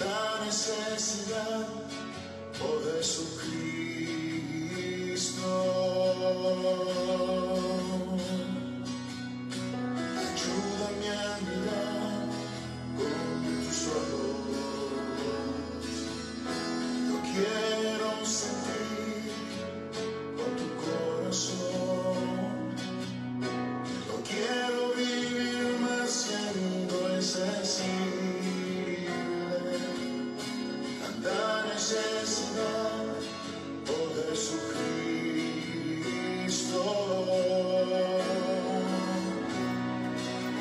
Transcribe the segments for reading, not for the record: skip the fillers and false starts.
tanta necesidad, oh Jesucristo. Ayúdame a mirar con tus ojos. Yo quiero sentir con tu corazón. Yo quiero vivir más siendo sensible. Tanta necesidad, oh Jesucristo.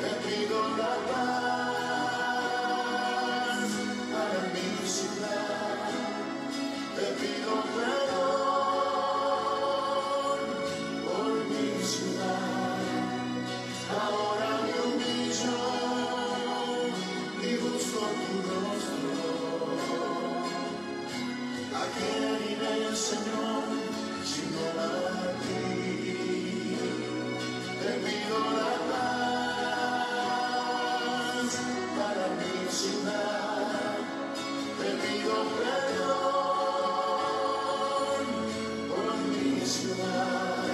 Te pido la paz para mi ciudad. Te pido perdón por mi ciudad. Ahora me humillo y busco tu rostro. ¿A quién iré, Señor, sino a ti? Te pido la paz para mi ciudad. Te pido perdón por mi ciudad.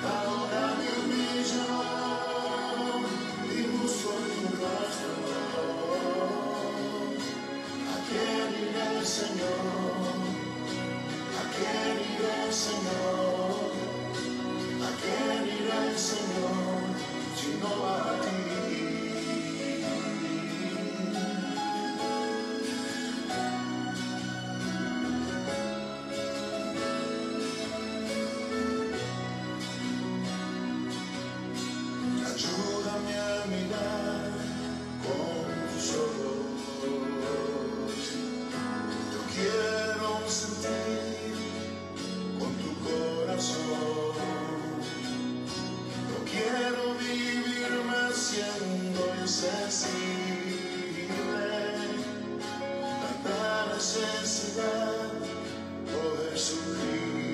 Ahora me humillo y busco tu rostro. ¿A quién iré, Señor? ¿A quién iré, Señor? ¿A quién iré, Señor, sino a ti? Ayúdame a mirar con tus ojos. Yo quiero sentir con tu corazón. Yo quiero vivir más siendo insensible. Tanta necesidad, oh Jesucristo.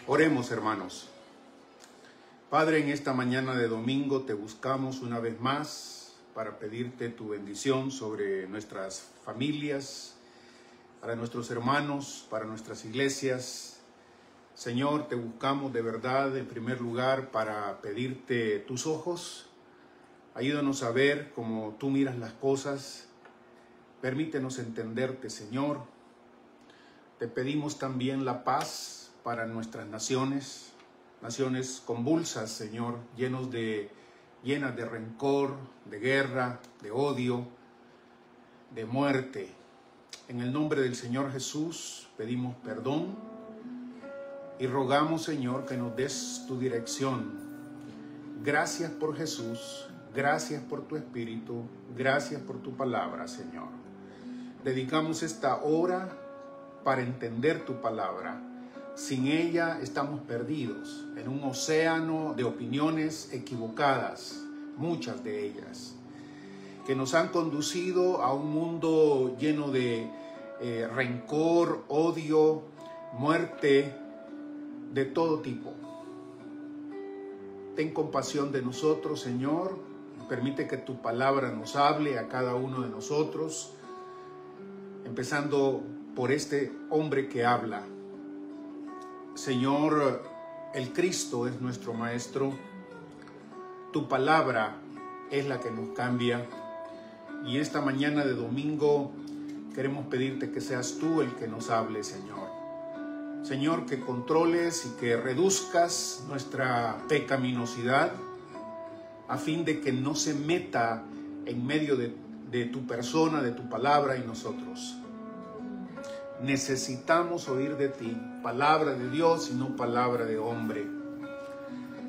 Oremos, hermanos. Padre, en esta mañana de domingo te buscamos una vez más para pedirte tu bendición sobre nuestras familias, para nuestros hermanos, para nuestras iglesias. Señor, te buscamos de verdad en primer lugar para pedirte tus ojos. Ayúdanos a ver cómo tú miras las cosas. Permítenos entenderte, Señor. Te pedimos también la paz para nuestras naciones convulsas, Señor, llenas de rencor, de guerra, de odio, de muerte. En el nombre del Señor Jesús pedimos perdón y rogamos, Señor, que nos des tu dirección. Gracias por Jesús, gracias por tu Espíritu, gracias por tu palabra, Señor. Dedicamos esta hora para entender tu palabra. Sin ella estamos perdidos en un océano de opiniones equivocadas, muchas de ellas, que nos han conducido a un mundo lleno de rencor, odio, muerte, de todo tipo. Ten compasión de nosotros, Señor. Permite que tu palabra nos hable a cada uno de nosotros, empezando por este hombre que habla. Señor, el Cristo es nuestro Maestro. Tu palabra es la que nos cambia. Y esta mañana de domingo queremos pedirte que seas tú el que nos hable, Señor. Señor, que controles y que reduzcas nuestra pecaminosidad a fin de que no se meta en medio de tu persona, de tu palabra y nosotros. Necesitamos oír de ti, palabra de Dios y no palabra de hombre.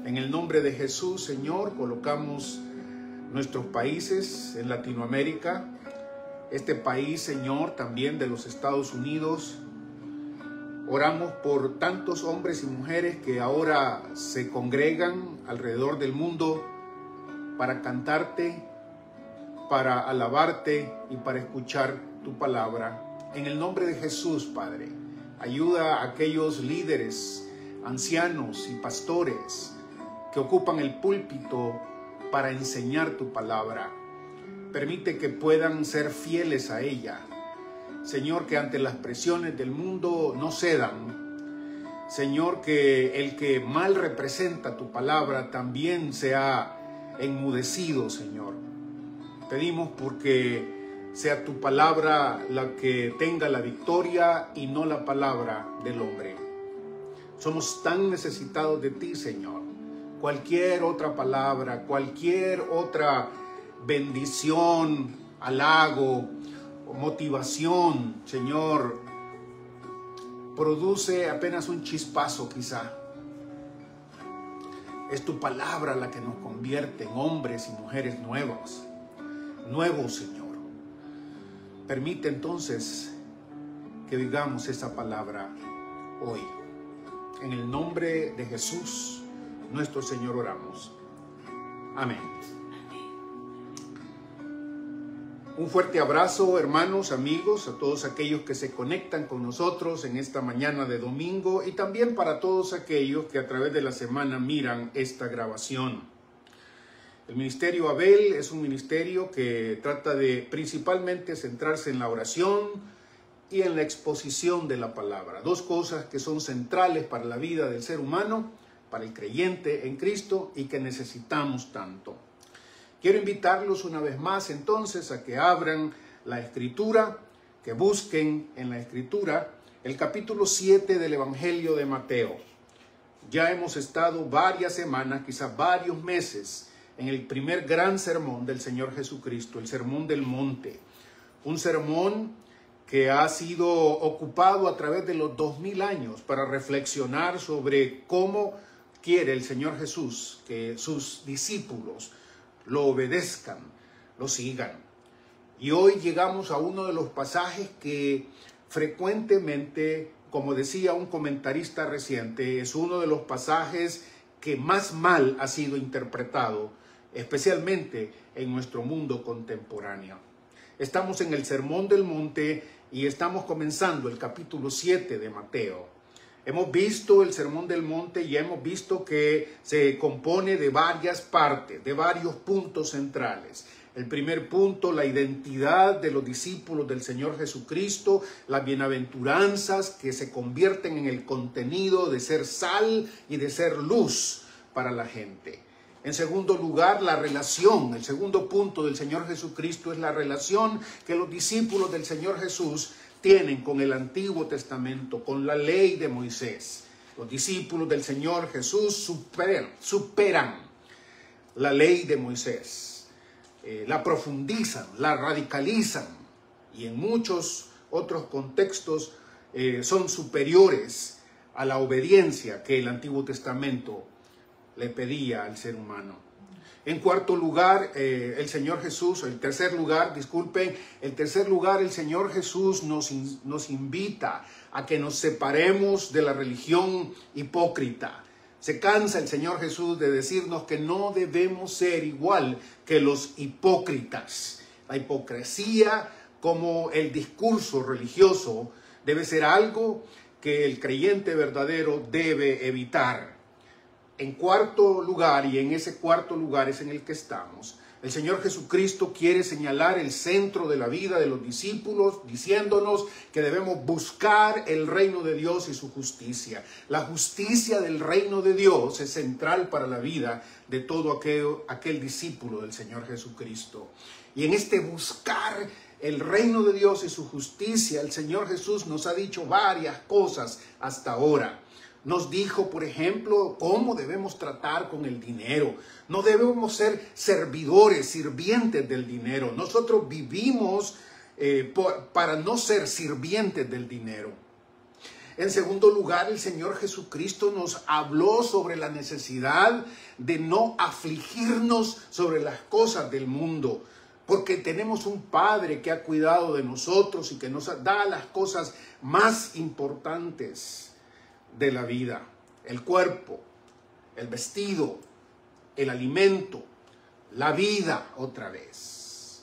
En el nombre de Jesús, Señor, colocamos nuestros países en Latinoamérica, este país, Señor, también de los Estados Unidos. Oramos por tantos hombres y mujeres que ahora se congregan alrededor del mundo para cantarte, para alabarte y para escuchar tu palabra. En el nombre de Jesús, Padre, ayuda a aquellos líderes, ancianos y pastores que ocupan el púlpito para enseñar tu palabra. Permite que puedan ser fieles a ella. Señor, que ante las presiones del mundo no cedan. Señor, que el que mal representa tu palabra también sea enmudecido, Señor. Pedimos porque sea tu palabra la que tenga la victoria y no la palabra del hombre. Somos tan necesitados de ti, Señor. Cualquier otra palabra, cualquier otra bendición, halago, motivación, Señor, produce apenas un chispazo quizá. Es tu palabra la que nos convierte en hombres y mujeres nuevos, Señor. Permite entonces que digamos esa palabra hoy. En el nombre de Jesús, nuestro Señor, oramos. Amén. Un fuerte abrazo, hermanos, amigos, a todos aquellos que se conectan con nosotros en esta mañana de domingo y también para todos aquellos que a través de la semana miran esta grabación. El Ministerio Abel es un ministerio que trata de principalmente centrarse en la oración y en la exposición de la palabra. Dos cosas que son centrales para la vida del ser humano, para el creyente en Cristo y que necesitamos tanto. Quiero invitarlos una vez más entonces a que abran la Escritura, que busquen en la Escritura el capítulo 7 del Evangelio de Mateo. Ya hemos estado varias semanas, quizás varios meses, en el primer gran sermón del Señor Jesucristo, el Sermón del Monte. Un sermón que ha sido ocupado a través de los 2000 años para reflexionar sobre cómo quiere el Señor Jesús que sus discípulos lo obedezcan, lo sigan. Y hoy llegamos a uno de los pasajes que frecuentemente, como decía un comentarista reciente, es uno de los pasajes que más mal ha sido interpretado, especialmente en nuestro mundo contemporáneo. Estamos en el Sermón del Monte y estamos comenzando el capítulo 7 de Mateo. Hemos visto el Sermón del Monte y hemos visto que se compone de varias partes, de varios puntos centrales. El primer punto, la identidad de los discípulos del Señor Jesucristo, las bienaventuranzas que se convierten en el contenido de ser sal y de ser luz para la gente. En segundo lugar, la relación. El segundo punto del Señor Jesucristo es la relación que los discípulos del Señor Jesús tienen con el Antiguo Testamento, con la ley de Moisés. Los discípulos del Señor Jesús superan la ley de Moisés, la profundizan, la radicalizan y en muchos otros contextos son superiores a la obediencia que el Antiguo Testamento le pedía al ser humano. En cuarto lugar, el Señor Jesús, el tercer lugar, el Señor Jesús nos invita a que nos separemos de la religión hipócrita. Se cansa el Señor Jesús de decirnos que no debemos ser igual que los hipócritas. La hipocresía, como el discurso religioso, debe ser algo que el creyente verdadero debe evitar. En cuarto lugar, y en ese cuarto lugar es en el que estamos, el Señor Jesucristo quiere señalar el centro de la vida de los discípulos, diciéndonos que debemos buscar el reino de Dios y su justicia. La justicia del reino de Dios es central para la vida de todo aquel discípulo del Señor Jesucristo. Y en este buscar el reino de Dios y su justicia, el Señor Jesús nos ha dicho varias cosas hasta ahora. Nos dijo, por ejemplo, cómo debemos tratar con el dinero. No debemos ser servidores, sirvientes del dinero. Nosotros vivimos para no ser sirvientes del dinero. En segundo lugar, el Señor Jesucristo nos habló sobre la necesidad de no afligirnos sobre las cosas del mundo, porque tenemos un Padre que ha cuidado de nosotros y que nos da las cosas más importantes de la vida: el cuerpo, el vestido, el alimento, la vida otra vez.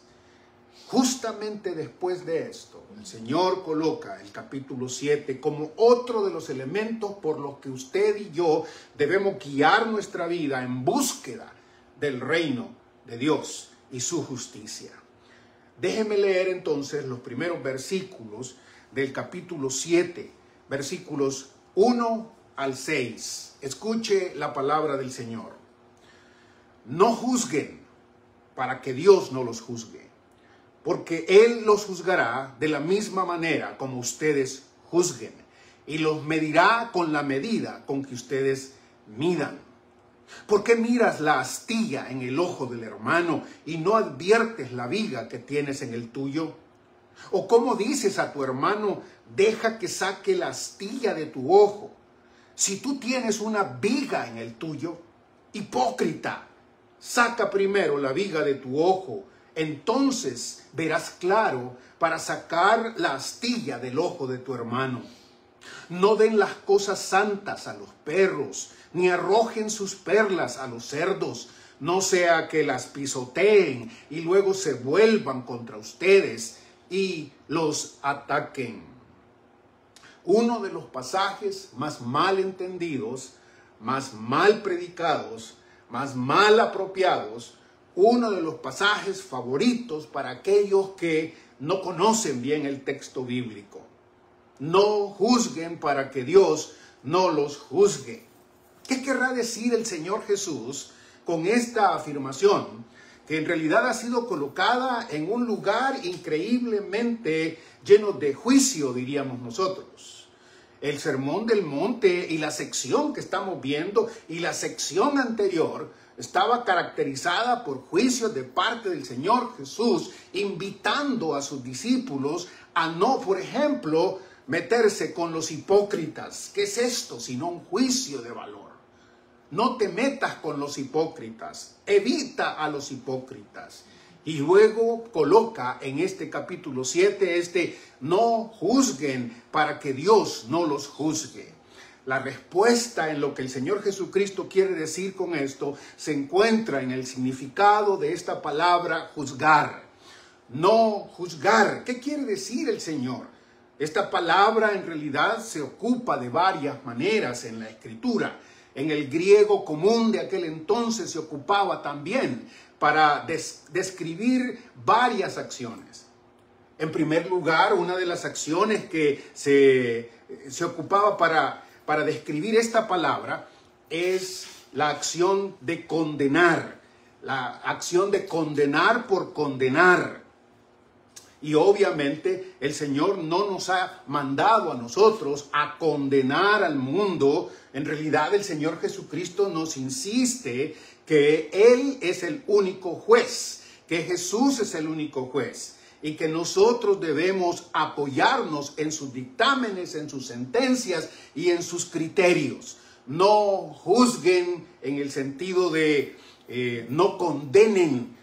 Justamente después de esto, el Señor coloca el capítulo 7 como otro de los elementos por los que usted y yo debemos guiar nuestra vida en búsqueda del reino de Dios y su justicia. Déjeme leer entonces los primeros versículos del capítulo 7, versículos 1 al 6. Escuche la palabra del Señor. No juzguen para que Dios no los juzgue, porque Él los juzgará de la misma manera como ustedes juzguen, y los medirá con la medida con que ustedes midan. ¿Por qué miras la astilla en el ojo del hermano y no adviertes la viga que tienes en el tuyo? ¿O cómo dices a tu hermano, deja que saque la astilla de tu ojo, si tú tienes una viga en el tuyo? Hipócrita, saca primero la viga de tu ojo, entonces verás claro para sacar la astilla del ojo de tu hermano. No den las cosas santas a los perros, ni arrojen sus perlas a los cerdos, no sea que las pisoteen y luego se vuelvan contra ustedes y los ataquen. Uno de los pasajes más mal entendidos, más mal predicados, más mal apropiados, uno de los pasajes favoritos para aquellos que no conocen bien el texto bíblico. No juzguen para que Dios no los juzgue. ¿Qué querrá decir el Señor Jesús con esta afirmación, que en realidad ha sido colocada en un lugar increíblemente lleno de juicio, diríamos nosotros? El Sermón del Monte y la sección que estamos viendo y la sección anterior estaba caracterizada por juicios de parte del Señor Jesús, invitando a sus discípulos a no, por ejemplo, meterse con los hipócritas. ¿Qué es esto sino un juicio de valor? No te metas con los hipócritas, evita a los hipócritas. Y luego coloca en este capítulo 7 no juzguen para que Dios no los juzgue. La respuesta en lo que el Señor Jesucristo quiere decir con esto se encuentra en el significado de esta palabra juzgar. No juzgar. ¿Qué quiere decir el Señor? Esta palabra en realidad se ocupa de varias maneras en la Escritura. En el griego común de aquel entonces se ocupaba también para describir varias acciones. En primer lugar, una de las acciones que se ocupaba para describir esta palabra es la acción de condenar. La acción de condenar por condenar. Y obviamente el Señor no nos ha mandado a nosotros a condenar al mundo. En realidad el Señor Jesucristo nos insiste que Él es el único juez, que Jesús es el único juez y que nosotros debemos apoyarnos en sus dictámenes, en sus sentencias y en sus criterios. No juzguen en el sentido de no condenen.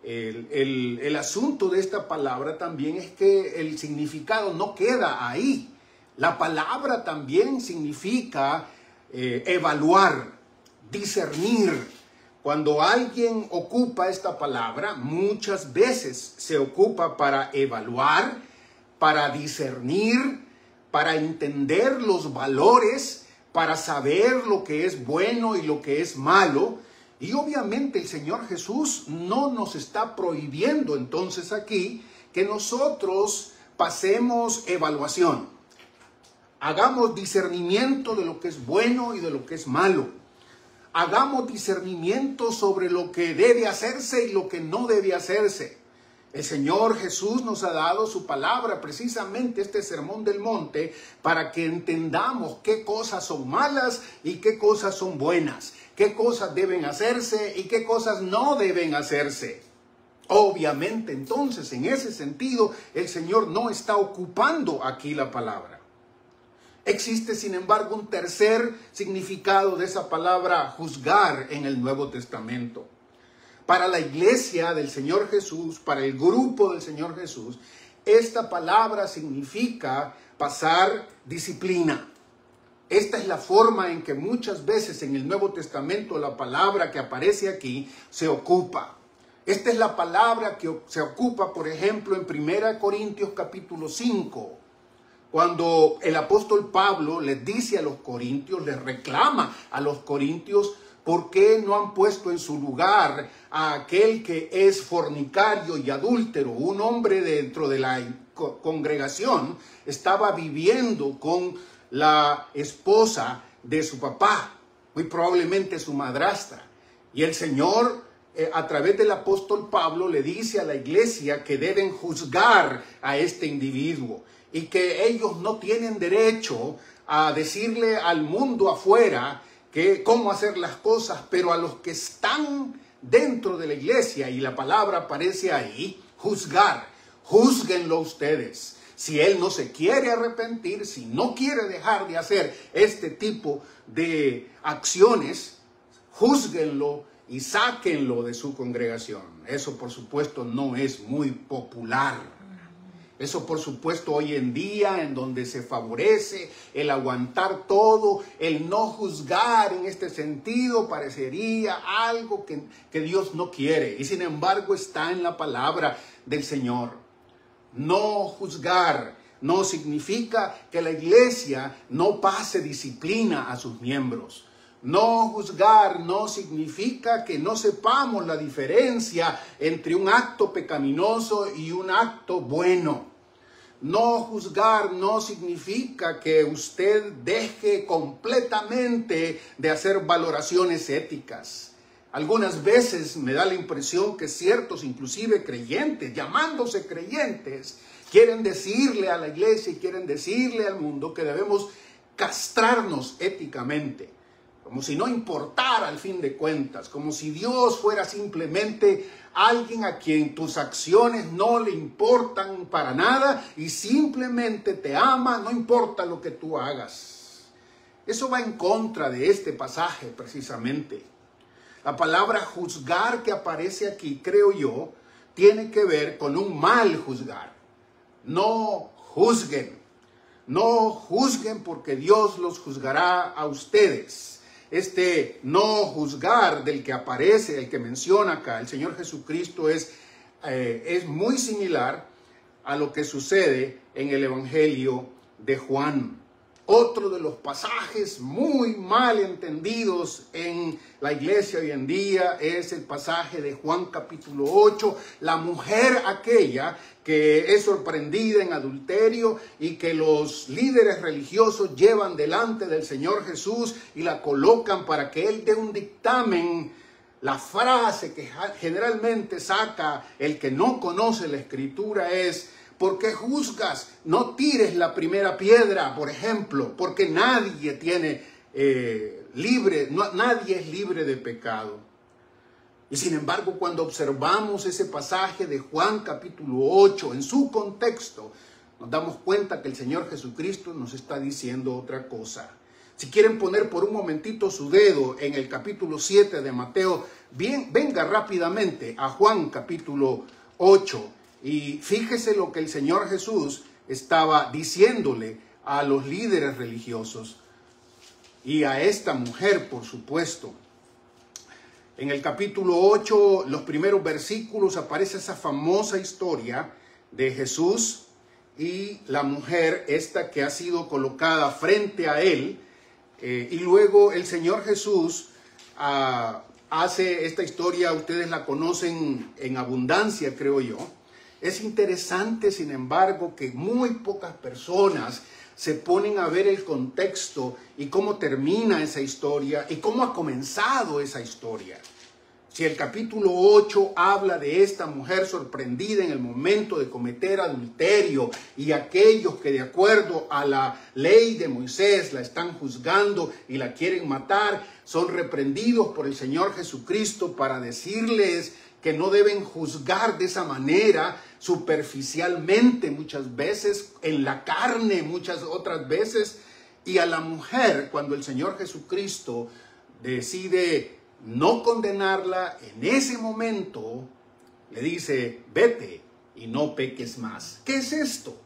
El asunto de esta palabra también es que el significado no queda ahí. La palabra también significa evaluar, discernir. Cuando alguien ocupa esta palabra, muchas veces se ocupa para evaluar, para discernir, para entender los valores, para saber lo que es bueno y lo que es malo. Y obviamente el Señor Jesús no nos está prohibiendo entonces aquí que nosotros pasemos evaluación. Hagamos discernimiento de lo que es bueno y de lo que es malo. Hagamos discernimiento sobre lo que debe hacerse y lo que no debe hacerse. El Señor Jesús nos ha dado su palabra, precisamente este sermón del monte, para que entendamos qué cosas son malas y qué cosas son buenas, qué cosas deben hacerse y qué cosas no deben hacerse. Obviamente, entonces, en ese sentido, el Señor no está ocupando aquí la palabra. Existe, sin embargo, un tercer significado de esa palabra juzgar en el Nuevo Testamento. Para la iglesia del Señor Jesús, para el grupo del Señor Jesús, esta palabra significa pasar disciplina. Esta es la forma en que muchas veces en el Nuevo Testamento la palabra que aparece aquí se ocupa. Esta es la palabra que se ocupa, por ejemplo, en 1 Corintios capítulo 5. Cuando el apóstol Pablo les dice a los corintios, les reclama a los corintios, ¿por qué no han puesto en su lugar a aquel que es fornicario y adúltero? Un hombre dentro de la congregación estaba viviendo con la esposa de su papá, muy probablemente su madrastra. Y el Señor, a través del apóstol Pablo, le dice a la iglesia que deben juzgar a este individuo y que ellos no tienen derecho a decirle al mundo afuera cómo hacer las cosas, pero a los que están dentro de la iglesia, y la palabra aparece ahí, juzgar. Júzguenlo ustedes. Si él no se quiere arrepentir, si no quiere dejar de hacer este tipo de acciones, júzguenlo y sáquenlo de su congregación. Eso, por supuesto, no es muy popular. Eso, por supuesto, hoy en día, en donde se favorece el aguantar todo, el no juzgar en este sentido, parecería algo que Dios no quiere. Y sin embargo, está en la palabra del Señor. No juzgar no significa que la iglesia no pase disciplina a sus miembros. No juzgar no significa que no sepamos la diferencia entre un acto pecaminoso y un acto bueno. No juzgar no significa que usted deje completamente de hacer valoraciones éticas. Algunas veces me da la impresión que ciertos, inclusive creyentes, llamándose creyentes, quieren decirle a la iglesia y quieren decirle al mundo que debemos castrarnos éticamente. Como si no importara al fin de cuentas, como si Dios fuera simplemente alguien a quien tus acciones no le importan para nada y simplemente te ama, no importa lo que tú hagas. Eso va en contra de este pasaje precisamente. La palabra juzgar que aparece aquí, creo yo, tiene que ver con un mal juzgar. No juzguen. No juzguen porque Dios los juzgará a ustedes. Este no juzgar del que aparece, el que menciona acá el Señor Jesucristo es muy similar a lo que sucede en el Evangelio de Juan. Otro de los pasajes muy mal entendidos en la iglesia hoy en día es el pasaje de Juan capítulo 8, la mujer aquella que es sorprendida en adulterio y que los líderes religiosos llevan delante del Señor Jesús y la colocan para que Él dé un dictamen. La frase que generalmente saca el que no conoce la Escritura es: ¿por qué juzgas? No tires la primera piedra, por ejemplo, porque nadie nadie es libre de pecado. Y sin embargo, cuando observamos ese pasaje de Juan capítulo 8 en su contexto, nos damos cuenta que el Señor Jesucristo nos está diciendo otra cosa. Si quieren poner por un momentito su dedo en el capítulo 7 de Mateo, venga rápidamente a Juan capítulo 8. Y fíjese lo que el Señor Jesús estaba diciéndole a los líderes religiosos y a esta mujer, por supuesto. En el capítulo 8, los primeros versículos, aparece esa famosa historia de Jesús y la mujer esta que ha sido colocada frente a él. Y luego el Señor Jesús hace esta historia, ustedes la conocen en abundancia, creo yo. Es interesante, sin embargo, que muy pocas personas se ponen a ver el contexto y cómo termina esa historia y cómo ha comenzado esa historia. Si el capítulo 8 habla de esta mujer sorprendida en el momento de cometer adulterio y aquellos que de acuerdo a la ley de Moisés la están juzgando y la quieren matar, son reprendidos por el Señor Jesucristo para decirles que no deben juzgar de esa manera, superficialmente muchas veces, en la carne muchas otras veces. Y a la mujer, cuando el Señor Jesucristo decide no condenarla, en ese momento le dice: vete y no peques más. ¿Qué es esto?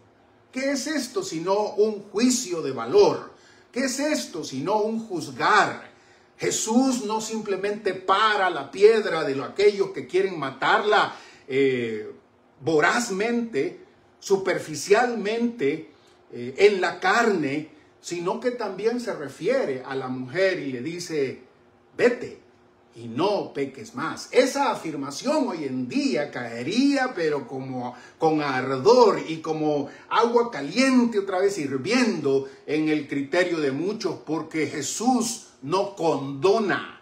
¿Qué es esto sino un juicio de valor? ¿Qué es esto sino un juzgar? Jesús no simplemente para la piedra de aquellos que quieren matarla vorazmente, superficialmente, en la carne, sino que también se refiere a la mujer y le dice: vete y no peques más. Esa afirmación hoy en día caería, pero como con ardor y como agua caliente otra vez hirviendo en el criterio de muchos, porque Jesús no condona,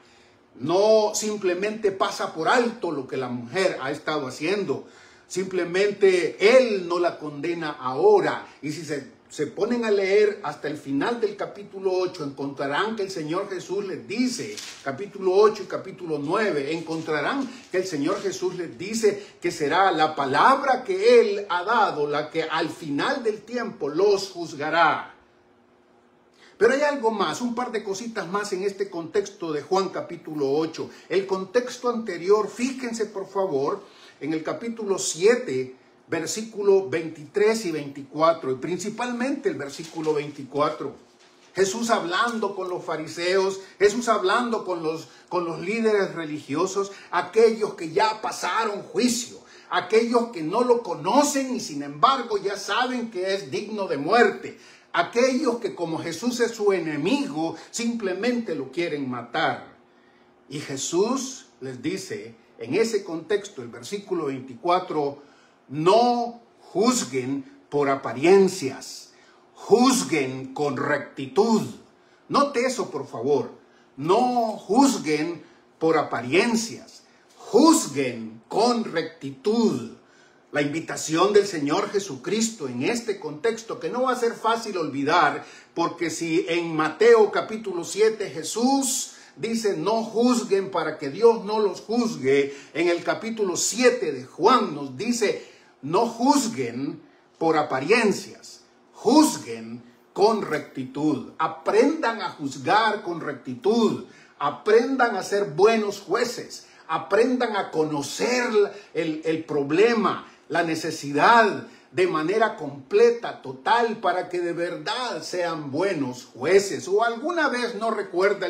no simplemente pasa por alto lo que la mujer ha estado haciendo. Simplemente Él no la condena ahora. Y si se ponen a leer hasta el final del capítulo 8, encontrarán que el Señor Jesús les dice, capítulo 8 y capítulo 9, encontrarán que el Señor Jesús les dice que será la palabra que Él ha dado la que al final del tiempo los juzgará. Pero hay algo más, un par de cositas más en este contexto de Juan capítulo 8. El contexto anterior, fíjense por favor, en el capítulo 7, versículo 23 y 24, y principalmente el versículo 24. Jesús hablando con los fariseos, Jesús hablando con los líderes religiosos, aquellos que ya pasaron juicio, aquellos que no lo conocen y sin embargo ya saben que es digno de muerte. Aquellos que como Jesús es su enemigo, simplemente lo quieren matar. Y Jesús les dice, en ese contexto, el versículo 24, no juzguen por apariencias, juzguen con rectitud. Note eso, por favor. No juzguen por apariencias, juzguen con rectitud. La invitación del Señor Jesucristo en este contexto, que no va a ser fácil olvidar, porque si en Mateo capítulo 7 Jesús dice no juzguen para que Dios no los juzgue, en el capítulo 7 de Juan nos dice no juzguen por apariencias, juzguen con rectitud. Aprendan a juzgar con rectitud, aprendan a ser buenos jueces, aprendan a conocer el problema, la necesidad de manera completa, total, para que de verdad sean buenos jueces. ¿O alguna vez no recuerda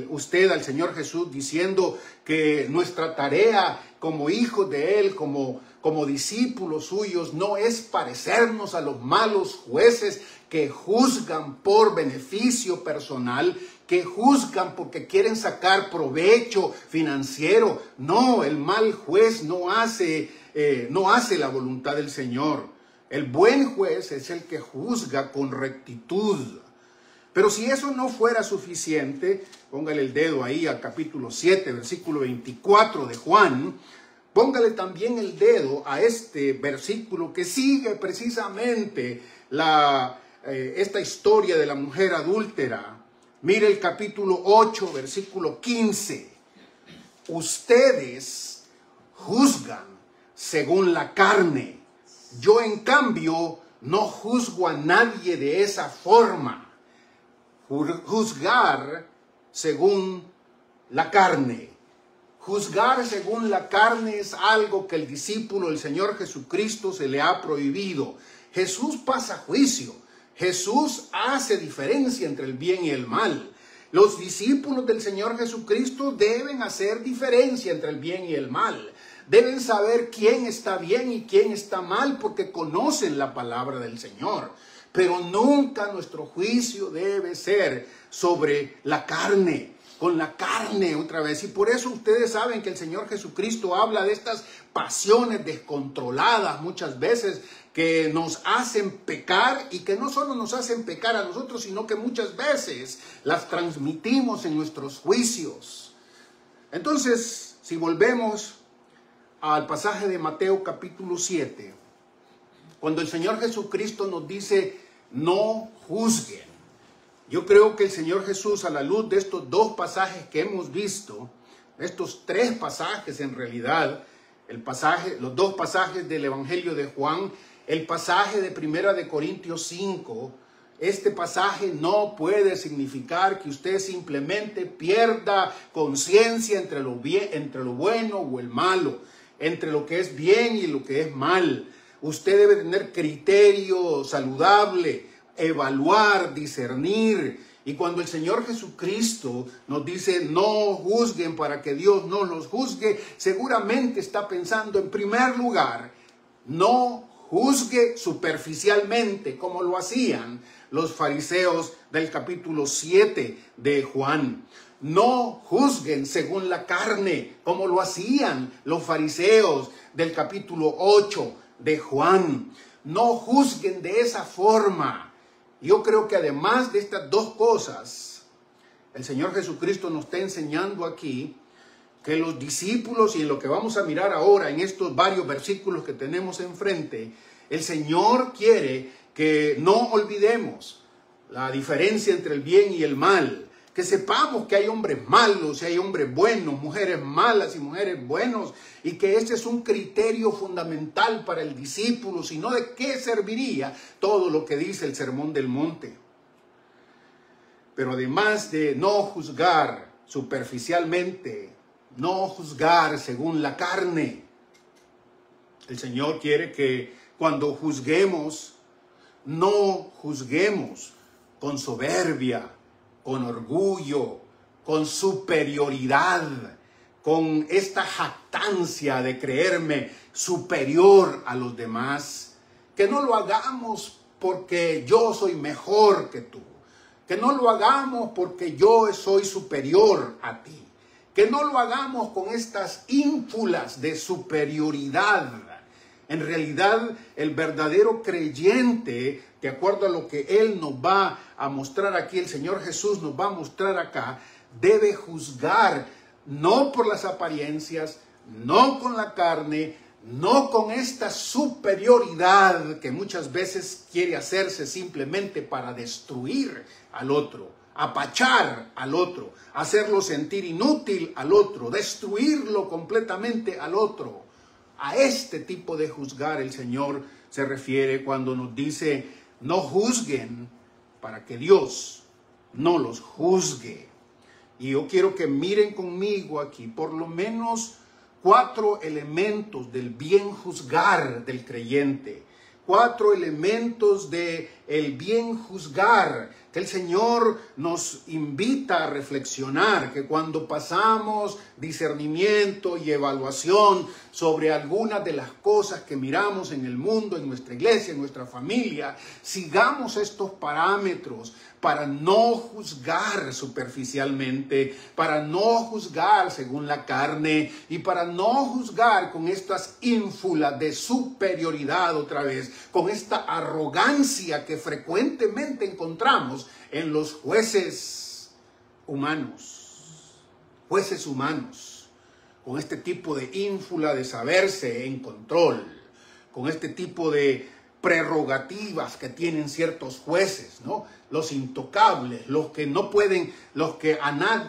usted al Señor Jesús diciendo que nuestra tarea como hijos de Él, como discípulos suyos, no es parecernos a los malos jueces que juzgan por beneficio personal, que juzgan porque quieren sacar provecho financiero? No, el mal juez no hace la voluntad del Señor. El buen juez es el que juzga con rectitud. Pero si eso no fuera suficiente, póngale el dedo ahí al capítulo 7, versículo 24 de Juan. Póngale también el dedo a este versículo que sigue precisamente esta historia de la mujer adúltera. Mire el capítulo 8, versículo 15. Ustedes juzgan según la carne. Yo, en cambio, no juzgo a nadie de esa forma. Juzgar según la carne. Juzgar según la carne es algo que el discípulo del Señor Jesucristo se le ha prohibido. Jesús pasa juicio. Jesús hace diferencia entre el bien y el mal. Los discípulos del Señor Jesucristo deben hacer diferencia entre el bien y el mal. Deben saber quién está bien y quién está mal porque conocen la palabra del Señor. Pero nunca nuestro juicio debe ser sobre la carne, con la carne otra vez. Y por eso ustedes saben que el Señor Jesucristo habla de estas pasiones descontroladas muchas veces que nos hacen pecar, y que no solo nos hacen pecar a nosotros, sino que muchas veces las transmitimos en nuestros juicios. Entonces, si volvemos al pasaje de Mateo capítulo 7, cuando el Señor Jesucristo nos dice no juzguen, yo creo que el Señor Jesús, a la luz de estos dos pasajes que hemos visto, estos tres pasajes en realidad, los dos pasajes del Evangelio de Juan, el pasaje de Primera de Corintios 5, este pasaje no puede significar que usted simplemente pierda conciencia entre lo bueno o el malo, entre lo que es bien y lo que es mal. Usted debe tener criterio saludable, evaluar, discernir. Y cuando el Señor Jesucristo nos dice no juzguen para que Dios no los juzgue, seguramente está pensando en primer lugar, no juzgue superficialmente como lo hacían los fariseos del capítulo 7 de Juan. No juzguen según la carne como lo hacían los fariseos del capítulo 8 de Juan. No juzguen de esa forma. Yo creo que además de estas dos cosas, el Señor Jesucristo nos está enseñando aquí que los discípulos, y en lo que vamos a mirar ahora en estos varios versículos que tenemos enfrente, el Señor quiere que no olvidemos la diferencia entre el bien y el mal. Que sepamos que hay hombres malos y hay hombres buenos, mujeres malas y mujeres buenos, y que este es un criterio fundamental para el discípulo, sino de qué serviría todo lo que dice el Sermón del Monte. Pero además de no juzgar superficialmente, no juzgar según la carne, el Señor quiere que cuando juzguemos, no juzguemos con soberbia, con orgullo, con superioridad, con esta jactancia de creerme superior a los demás. Que no lo hagamos porque yo soy mejor que tú. Que no lo hagamos porque yo soy superior a ti. Que no lo hagamos con estas ínfulas de superioridad. En realidad, el verdadero creyente, de acuerdo a lo que Él nos va a mostrar aquí, el Señor Jesús nos va a mostrar acá, debe juzgar no por las apariencias, no con la carne, no con esta superioridad que muchas veces quiere hacerse simplemente para destruir al otro, apachar al otro, hacerlo sentir inútil al otro, destruirlo completamente al otro. A este tipo de juzgar el Señor se refiere cuando nos dice no juzguen para que Dios no los juzgue. Y yo quiero que miren conmigo aquí por lo menos 4 elementos del bien juzgar del creyente. 4 elementos de el bien juzgar, que el Señor nos invita a reflexionar, que cuando pasamos discernimiento y evaluación sobre algunas de las cosas que miramos en el mundo, en nuestra iglesia, en nuestra familia, sigamos estos parámetros para no juzgar superficialmente, para no juzgar según la carne y para no juzgar con estas ínfulas de superioridad otra vez, con esta arrogancia que frecuentemente encontramos en los jueces humanos, con este tipo de ínfula de saberse en control, con este tipo de prerrogativas que tienen ciertos jueces, ¿no? Los intocables, los que no pueden, los que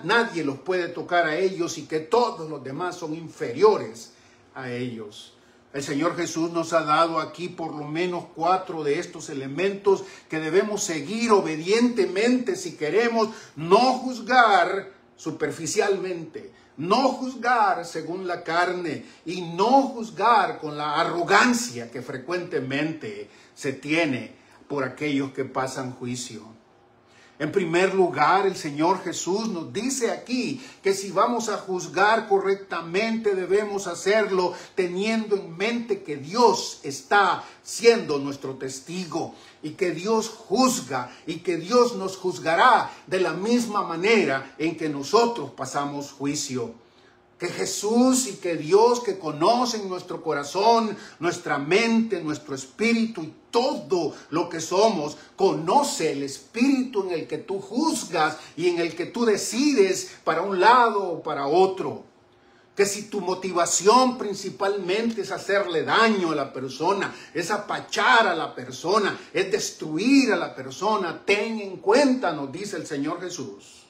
nadie los puede tocar a ellos y que todos los demás son inferiores a ellos. El Señor Jesús nos ha dado aquí por lo menos 4 de estos elementos que debemos seguir obedientemente si queremos no juzgar superficialmente, no juzgar según la carne y no juzgar con la arrogancia que frecuentemente se tiene por aquellos que pasan juicio. En primer lugar, el Señor Jesús nos dice aquí que si vamos a juzgar correctamente debemos hacerlo teniendo en mente que Dios está siendo nuestro testigo y que Dios juzga y que Dios nos juzgará de la misma manera en que nosotros pasamos juicio. Que Jesús y que Dios, que conocen nuestro corazón, nuestra mente, nuestro espíritu y todo lo que somos, conoce el espíritu en el que tú juzgas y en el que tú decides para un lado o para otro. Que si tu motivación principalmente es hacerle daño a la persona, es apachar a la persona, es destruir a la persona, ten en cuenta, nos dice el Señor Jesús,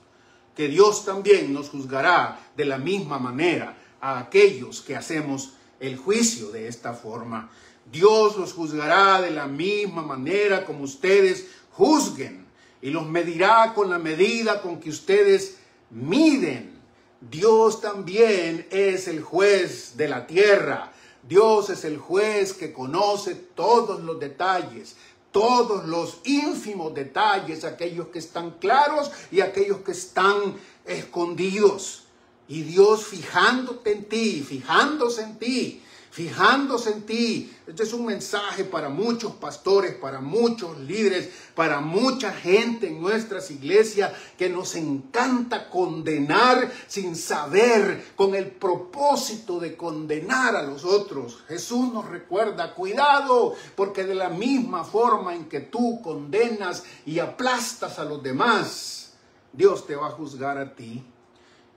que Dios también nos juzgará de la misma manera a aquellos que hacemos el juicio de esta forma. Dios los juzgará de la misma manera como ustedes juzguen y los medirá con la medida con que ustedes miden. Dios también es el juez de la tierra. Dios es el juez que conoce todos los detalles, todos los ínfimos detalles, aquellos que están claros y aquellos que están escondidos. Y Dios fijándose en ti. Este es un mensaje para muchos pastores, para muchos líderes, para mucha gente en nuestras iglesias que nos encanta condenar sin saber, con el propósito de condenar a los otros. Jesús nos recuerda, cuidado, porque de la misma forma en que tú condenas y aplastas a los demás, Dios te va a juzgar a ti.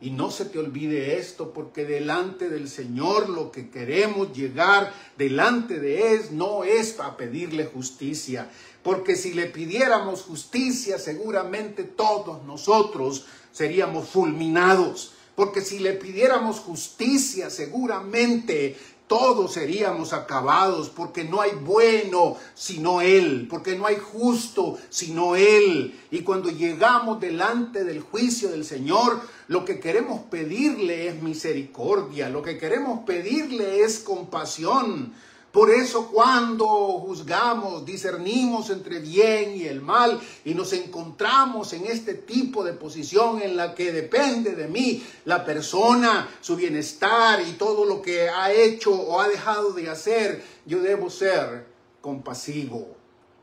Y no se te olvide esto, porque delante del Señor lo que queremos llegar delante de Él no es a pedirle justicia. Porque si le pidiéramos justicia, seguramente todos nosotros seríamos fulminados. Porque si le pidiéramos justicia, seguramente todos seríamos acabados, porque no hay bueno sino Él, porque no hay justo sino Él. Y cuando llegamos delante del juicio del Señor, lo que queremos pedirle es misericordia, lo que queremos pedirle es compasión. Por eso cuando juzgamos, discernimos entre bien y el mal y nos encontramos en este tipo de posición en la que depende de mí la persona, su bienestar y todo lo que ha hecho o ha dejado de hacer, yo debo ser compasivo,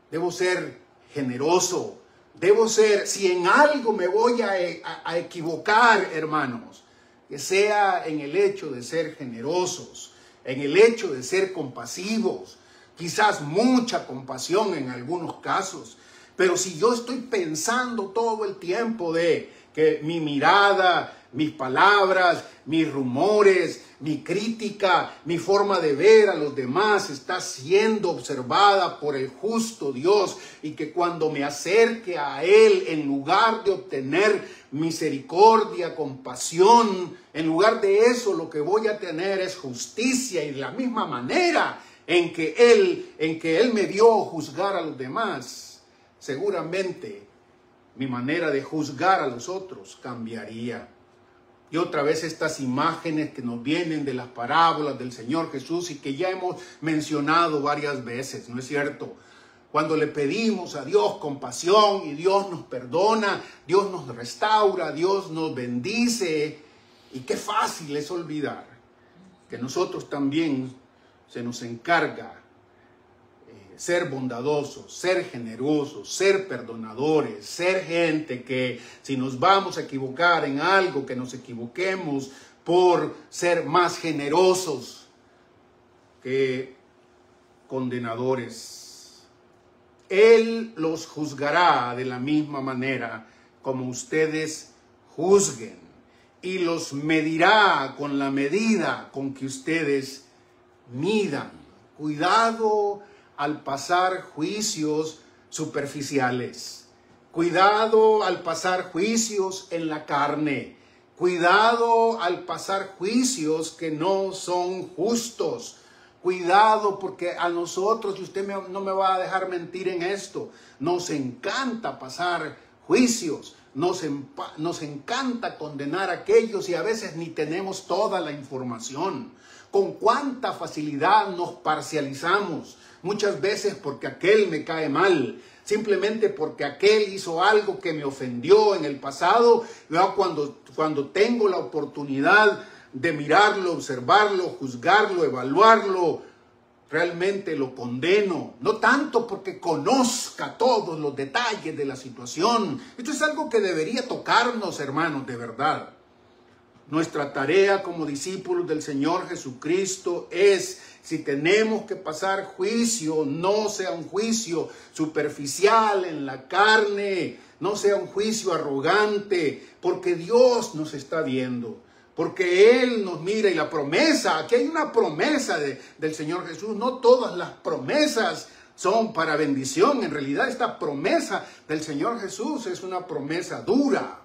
debo ser generoso, debo ser, si en algo me voy a equivocar, hermanos, que sea en el hecho de ser generosos, en el hecho de ser compasivos, quizás mucha compasión en algunos casos, pero si yo estoy pensando todo el tiempo de que mi mirada, mis palabras, mis rumores, mi crítica, mi forma de ver a los demás está siendo observada por el justo Dios y que cuando me acerque a Él, en lugar de obtener misericordia, compasión, en lugar de eso lo que voy a tener es justicia, y de la misma manera en que Él me dio juzgar a los demás, seguramente mi manera de juzgar a los otros cambiaría. Y otra vez estas imágenes que nos vienen de las parábolas del Señor Jesús y que ya hemos mencionado varias veces, ¿no es cierto? Cuando le pedimos a Dios compasión y Dios nos perdona, Dios nos restaura, Dios nos bendice. Y qué fácil es olvidar que nosotros también se nos encarga ser bondadosos, ser generosos, ser perdonadores, ser gente que si nos vamos a equivocar en algo, que nos equivoquemos por ser más generosos que condenadores. Él los juzgará de la misma manera como ustedes juzguen y los medirá con la medida con que ustedes midan. Cuidado al pasar juicios superficiales. Cuidado al pasar juicios en la carne. Cuidado al pasar juicios que no son justos. Cuidado porque a nosotros, y usted no me va a dejar mentir en esto, nos encanta pasar juicios. Nos encanta condenar a aquellos y a veces ni tenemos toda la información. Con cuánta facilidad nos parcializamos. Muchas veces porque aquel me cae mal, simplemente porque aquel hizo algo que me ofendió en el pasado. Yo cuando tengo la oportunidad de mirarlo, observarlo, juzgarlo, evaluarlo, realmente lo condeno. No tanto porque conozca todos los detalles de la situación. Esto es algo que debería tocarnos, hermanos, de verdad. Nuestra tarea como discípulos del Señor Jesucristo es, si tenemos que pasar juicio, no sea un juicio superficial en la carne, no sea un juicio arrogante, porque Dios nos está viendo, porque Él nos mira y la promesa, aquí hay una promesa del Señor Jesús, no todas las promesas son para bendición, en realidad esta promesa del Señor Jesús es una promesa dura.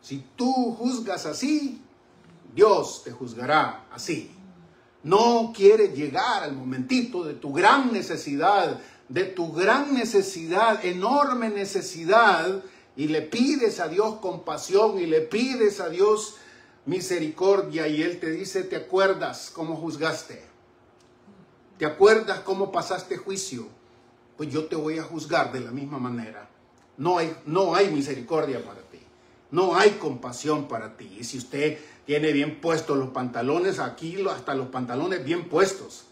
Si tú juzgas así, Dios te juzgará así. No quieres llegar al momentito de tu gran necesidad, enorme necesidad, y le pides a Dios compasión y le pides a Dios misericordia, y Él te dice, ¿te acuerdas cómo juzgaste? ¿Te acuerdas cómo pasaste juicio? Pues yo te voy a juzgar de la misma manera. No hay misericordia para ti. No hay compasión para ti. Y si usted tiene bien puestos los pantalones, aquí hasta los pantalones bien puestos,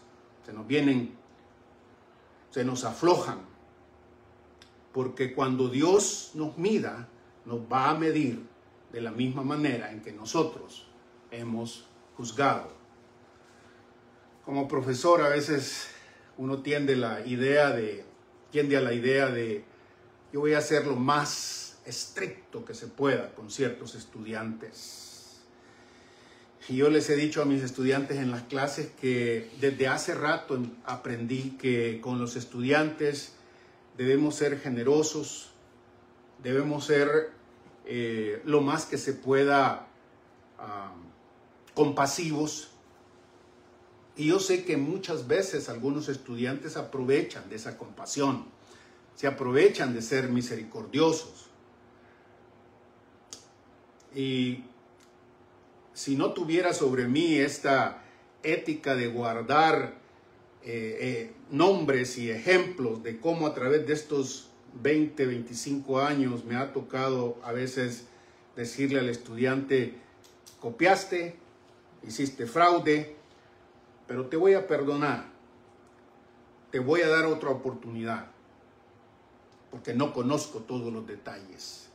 se nos aflojan. Porque cuando Dios nos mida, nos va a medir de la misma manera en que nosotros hemos juzgado. Como profesor, a veces uno tiende a la idea de yo voy a ser lo más estricto que se pueda con ciertos estudiantes. Y yo les he dicho a mis estudiantes en las clases que desde hace rato aprendí que con los estudiantes debemos ser generosos, debemos ser lo más que se pueda compasivos. Y yo sé que muchas veces algunos estudiantes aprovechan de esa compasión, se aprovechan de ser misericordiosos. Y si no tuviera sobre mí esta ética de guardar nombres y ejemplos de cómo a través de estos 20, 25 años me ha tocado a veces decirle al estudiante, copiaste, hiciste fraude, pero te voy a perdonar, te voy a dar otra oportunidad, porque no conozco todos los detalles,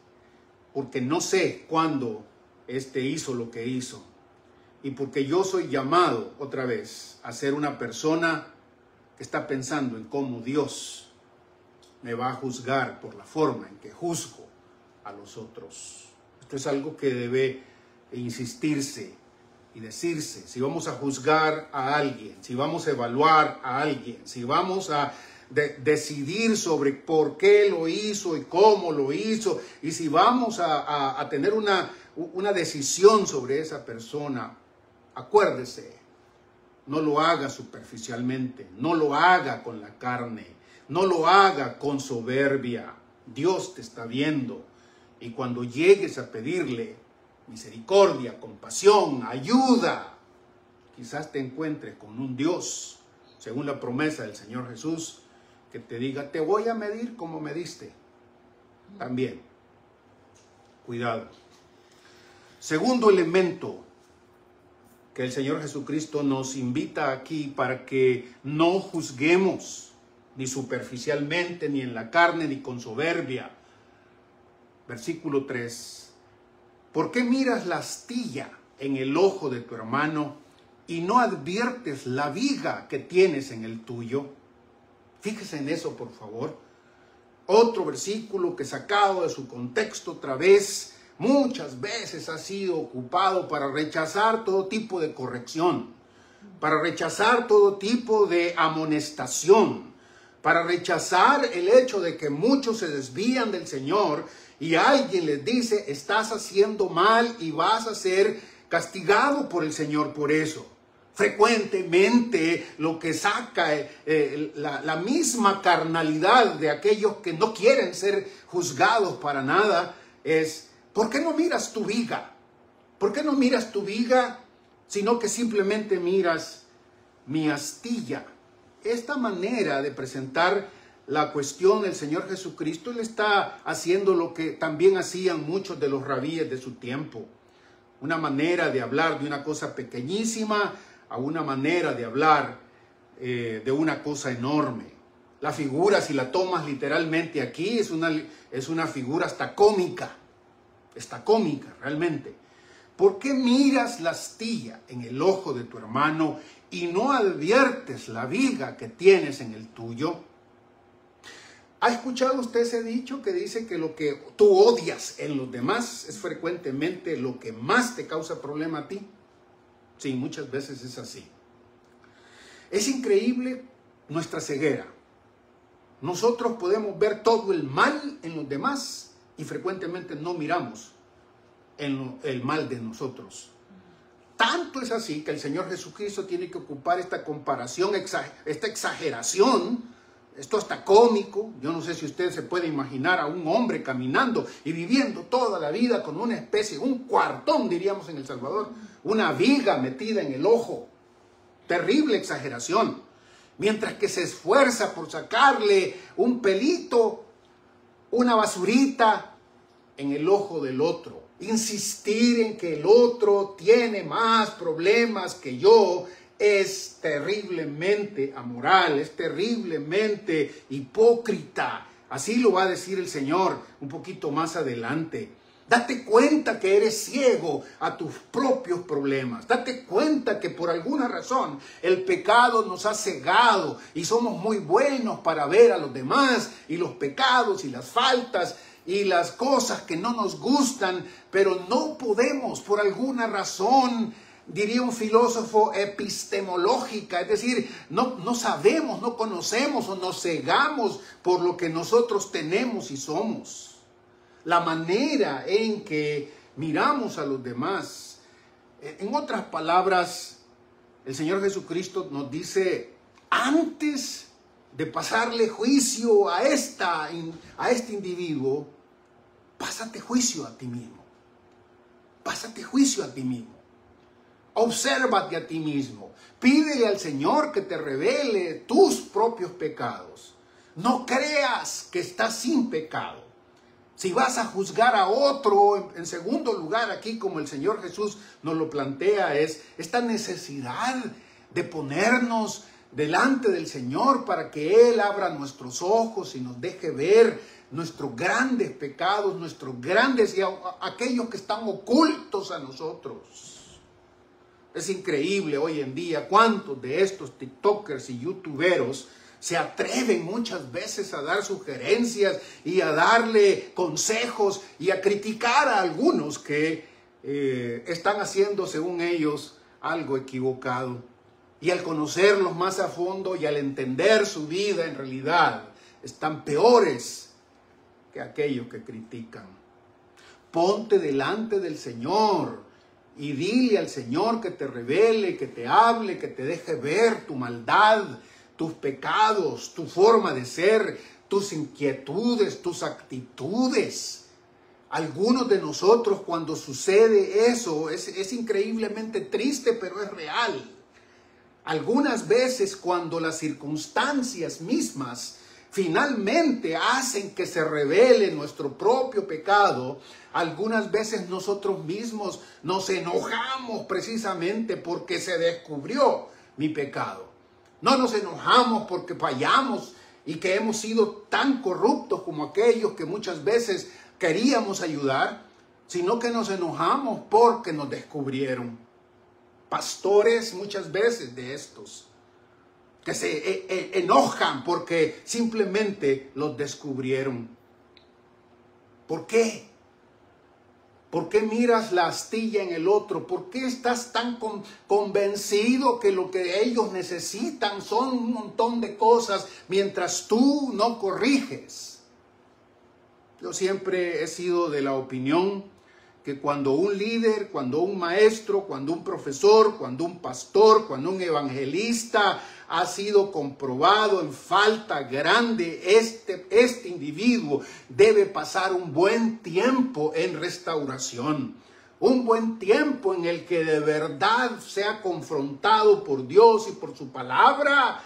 porque no sé cuándo hizo lo que hizo, y porque yo soy llamado otra vez a ser una persona que está pensando en cómo Dios me va a juzgar por la forma en que juzgo a los otros. Esto es algo que debe insistirse y decirse. Si vamos a juzgar a alguien, si vamos a evaluar a alguien, si vamos a decidir sobre por qué lo hizo y cómo lo hizo, y si vamos a tener una decisión sobre esa persona, acuérdese, no lo haga superficialmente, no lo haga con la carne, no lo haga con soberbia. Dios te está viendo, y cuando llegues a pedirle misericordia, compasión, ayuda. Quizás te encuentres con un Dios, según la promesa del Señor Jesús, que te diga, te voy a medir como mediste. También, cuidado. Segundo elemento que el Señor Jesucristo nos invita aquí para que no juzguemos ni superficialmente, ni en la carne, ni con soberbia. Versículo 3. ¿Por qué miras la astilla en el ojo de tu hermano y no adviertes la viga que tienes en el tuyo? Fíjese en eso, por favor. Otro versículo que sacado de su contexto otra vez, muchas veces ha sido ocupado para rechazar todo tipo de corrección, para rechazar todo tipo de amonestación, para rechazar el hecho de que muchos se desvían del Señor y alguien les dice, estás haciendo mal y vas a ser castigado por el Señor por eso. Frecuentemente lo que saca la misma carnalidad de aquellos que no quieren ser juzgados para nada es, ¿por qué no miras tu viga? ¿Por qué no miras tu viga, sino que simplemente miras mi astilla? Esta manera de presentar la cuestión del Señor Jesucristo, Él está haciendo lo que también hacían muchos de los rabíes de su tiempo. Una manera de hablar de una cosa pequeñísima a una manera de hablar de una cosa enorme. La figura, si la tomas literalmente aquí, es una figura hasta cómica. Está cómica realmente. ¿Por qué miras la astilla en el ojo de tu hermano y no adviertes la viga que tienes en el tuyo? ¿Ha escuchado usted ese dicho que dice que lo que tú odias en los demás es frecuentemente lo que más te causa problema a ti? Sí, muchas veces es así. Es increíble nuestra ceguera. Nosotros podemos ver todo el mal en los demás y frecuentemente no miramos el mal de nosotros. Tanto es así que el Señor Jesucristo tiene que ocupar esta comparación, esta exageración, esto hasta cómico. Yo no sé si usted se puede imaginar a un hombre caminando y viviendo toda la vida con una especie, un cuartón diríamos en El Salvador, una viga metida en el ojo. Terrible exageración. Mientras que se esfuerza por sacarle un pelito, una basurita en el ojo del otro. Insistir en que el otro tiene más problemas que yo es terriblemente amoral, es terriblemente hipócrita. Así lo va a decir el Señor un poquito más adelante. Date cuenta que eres ciego a tus propios problemas. Date cuenta que por alguna razón el pecado nos ha cegado y somos muy buenos para ver a los demás y los pecados y las faltas y las cosas que no nos gustan, pero no podemos por alguna razón, diría un filósofo, epistemológica, es decir, no sabemos, no conocemos o nos cegamos por lo que nosotros tenemos y somos. La manera en que miramos a los demás. En otras palabras, el Señor Jesucristo nos dice, antes de pasarle juicio a este individuo, pásate juicio a ti mismo. Pásate juicio a ti mismo. Obsérvate a ti mismo. Pídele al Señor que te revele tus propios pecados. No creas que estás sin pecado. Si vas a juzgar a otro, en segundo lugar aquí, como el Señor Jesús nos lo plantea, es esta necesidad de ponernos delante del Señor para que Él abra nuestros ojos y nos deje ver nuestros grandes pecados, nuestros grandes y aquellos que están ocultos a nosotros. Es increíble hoy en día cuántos de estos tiktokers y youtuberos se atreven muchas veces a dar sugerencias y a darle consejos y a criticar a algunos que están haciendo, según ellos, algo equivocado. Y al conocerlos más a fondo y al entender su vida, en realidad, están peores que aquellos que critican. Ponte delante del Señor y dile al Señor que te revele, que te hable, que te deje ver tu maldad, tus pecados, tu forma de ser, tus inquietudes, tus actitudes. Algunos de nosotros, cuando sucede eso, es increíblemente triste, pero es real. Algunas veces, cuando las circunstancias mismas finalmente hacen que se revele nuestro propio pecado, algunas veces nosotros mismos nos enojamos precisamente porque se descubrió mi pecado. No nos enojamos porque fallamos y que hemos sido tan corruptos como aquellos que muchas veces queríamos ayudar, sino que nos enojamos porque nos descubrieron. Pastores muchas veces de estos que se enojan porque simplemente los descubrieron. ¿Por qué? ¿Por qué miras la astilla en el otro? ¿Por qué estás tan convencido que lo que ellos necesitan son un montón de cosas mientras tú no corriges? Yo siempre he sido de la opinión que cuando un líder, cuando un maestro, cuando un profesor, cuando un pastor, cuando un evangelista ha sido comprobado en falta grande, este individuo debe pasar un buen tiempo en restauración. Un buen tiempo en el que de verdad sea confrontado por Dios y por su palabra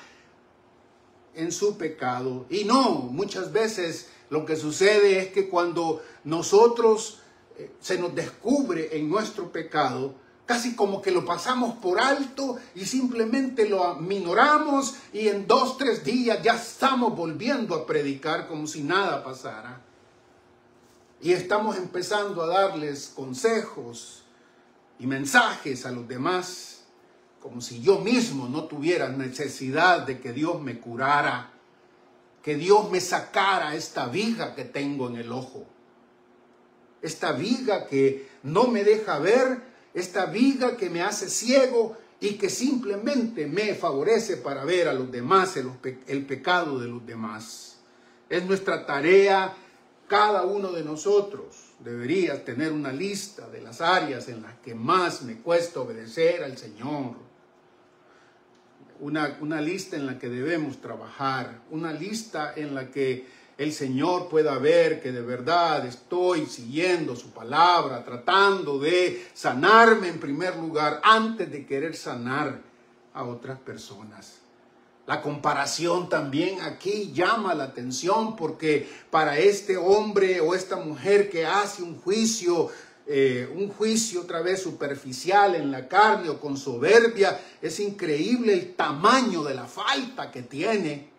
en su pecado. Y no, muchas veces lo que sucede es que cuando nosotros se nos descubre en nuestro pecado, casi como que lo pasamos por alto y simplemente lo aminoramos y en 2 o 3 días ya estamos volviendo a predicar como si nada pasara. Y estamos empezando a darles consejos y mensajes a los demás como si yo mismo no tuviera necesidad de que Dios me curara, que Dios me sacara esta viga que tengo en el ojo. Esta viga que no me deja ver, esta viga que me hace ciego y que simplemente me favorece para ver a los demás, el pecado de los demás. Es nuestra tarea, cada uno de nosotros debería tener una lista de las áreas en las que más me cuesta obedecer al Señor. Una lista en la que debemos trabajar, una lista en la que el Señor pueda ver que de verdad estoy siguiendo su palabra, tratando de sanarme en primer lugar antes de querer sanar a otras personas. La comparación también aquí llama la atención porque para este hombre o esta mujer que hace un juicio otra vez superficial en la carne o con soberbia, es increíble el tamaño de la falta que tiene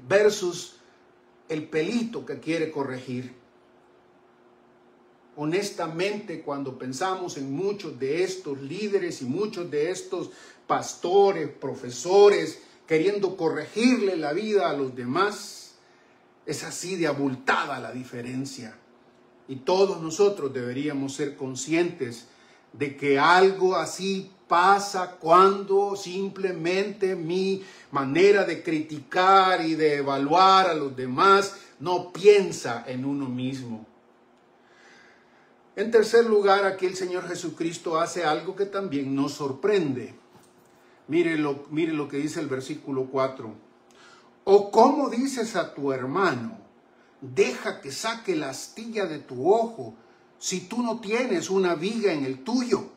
versus el pelito que quiere corregir. Honestamente, cuando pensamos en muchos de estos líderes y muchos de estos pastores, profesores, queriendo corregirle la vida a los demás, es así de abultada la diferencia. Y todos nosotros deberíamos ser conscientes de que algo así pasa cuando simplemente mi manera de criticar y de evaluar a los demás no piensa en uno mismo. En tercer lugar, aquí el Señor Jesucristo hace algo que también nos sorprende. Mire lo que dice el versículo 4. ¿O cómo dices a tu hermano, deja que saque la astilla de tu ojo, si tú no tienes una viga en el tuyo?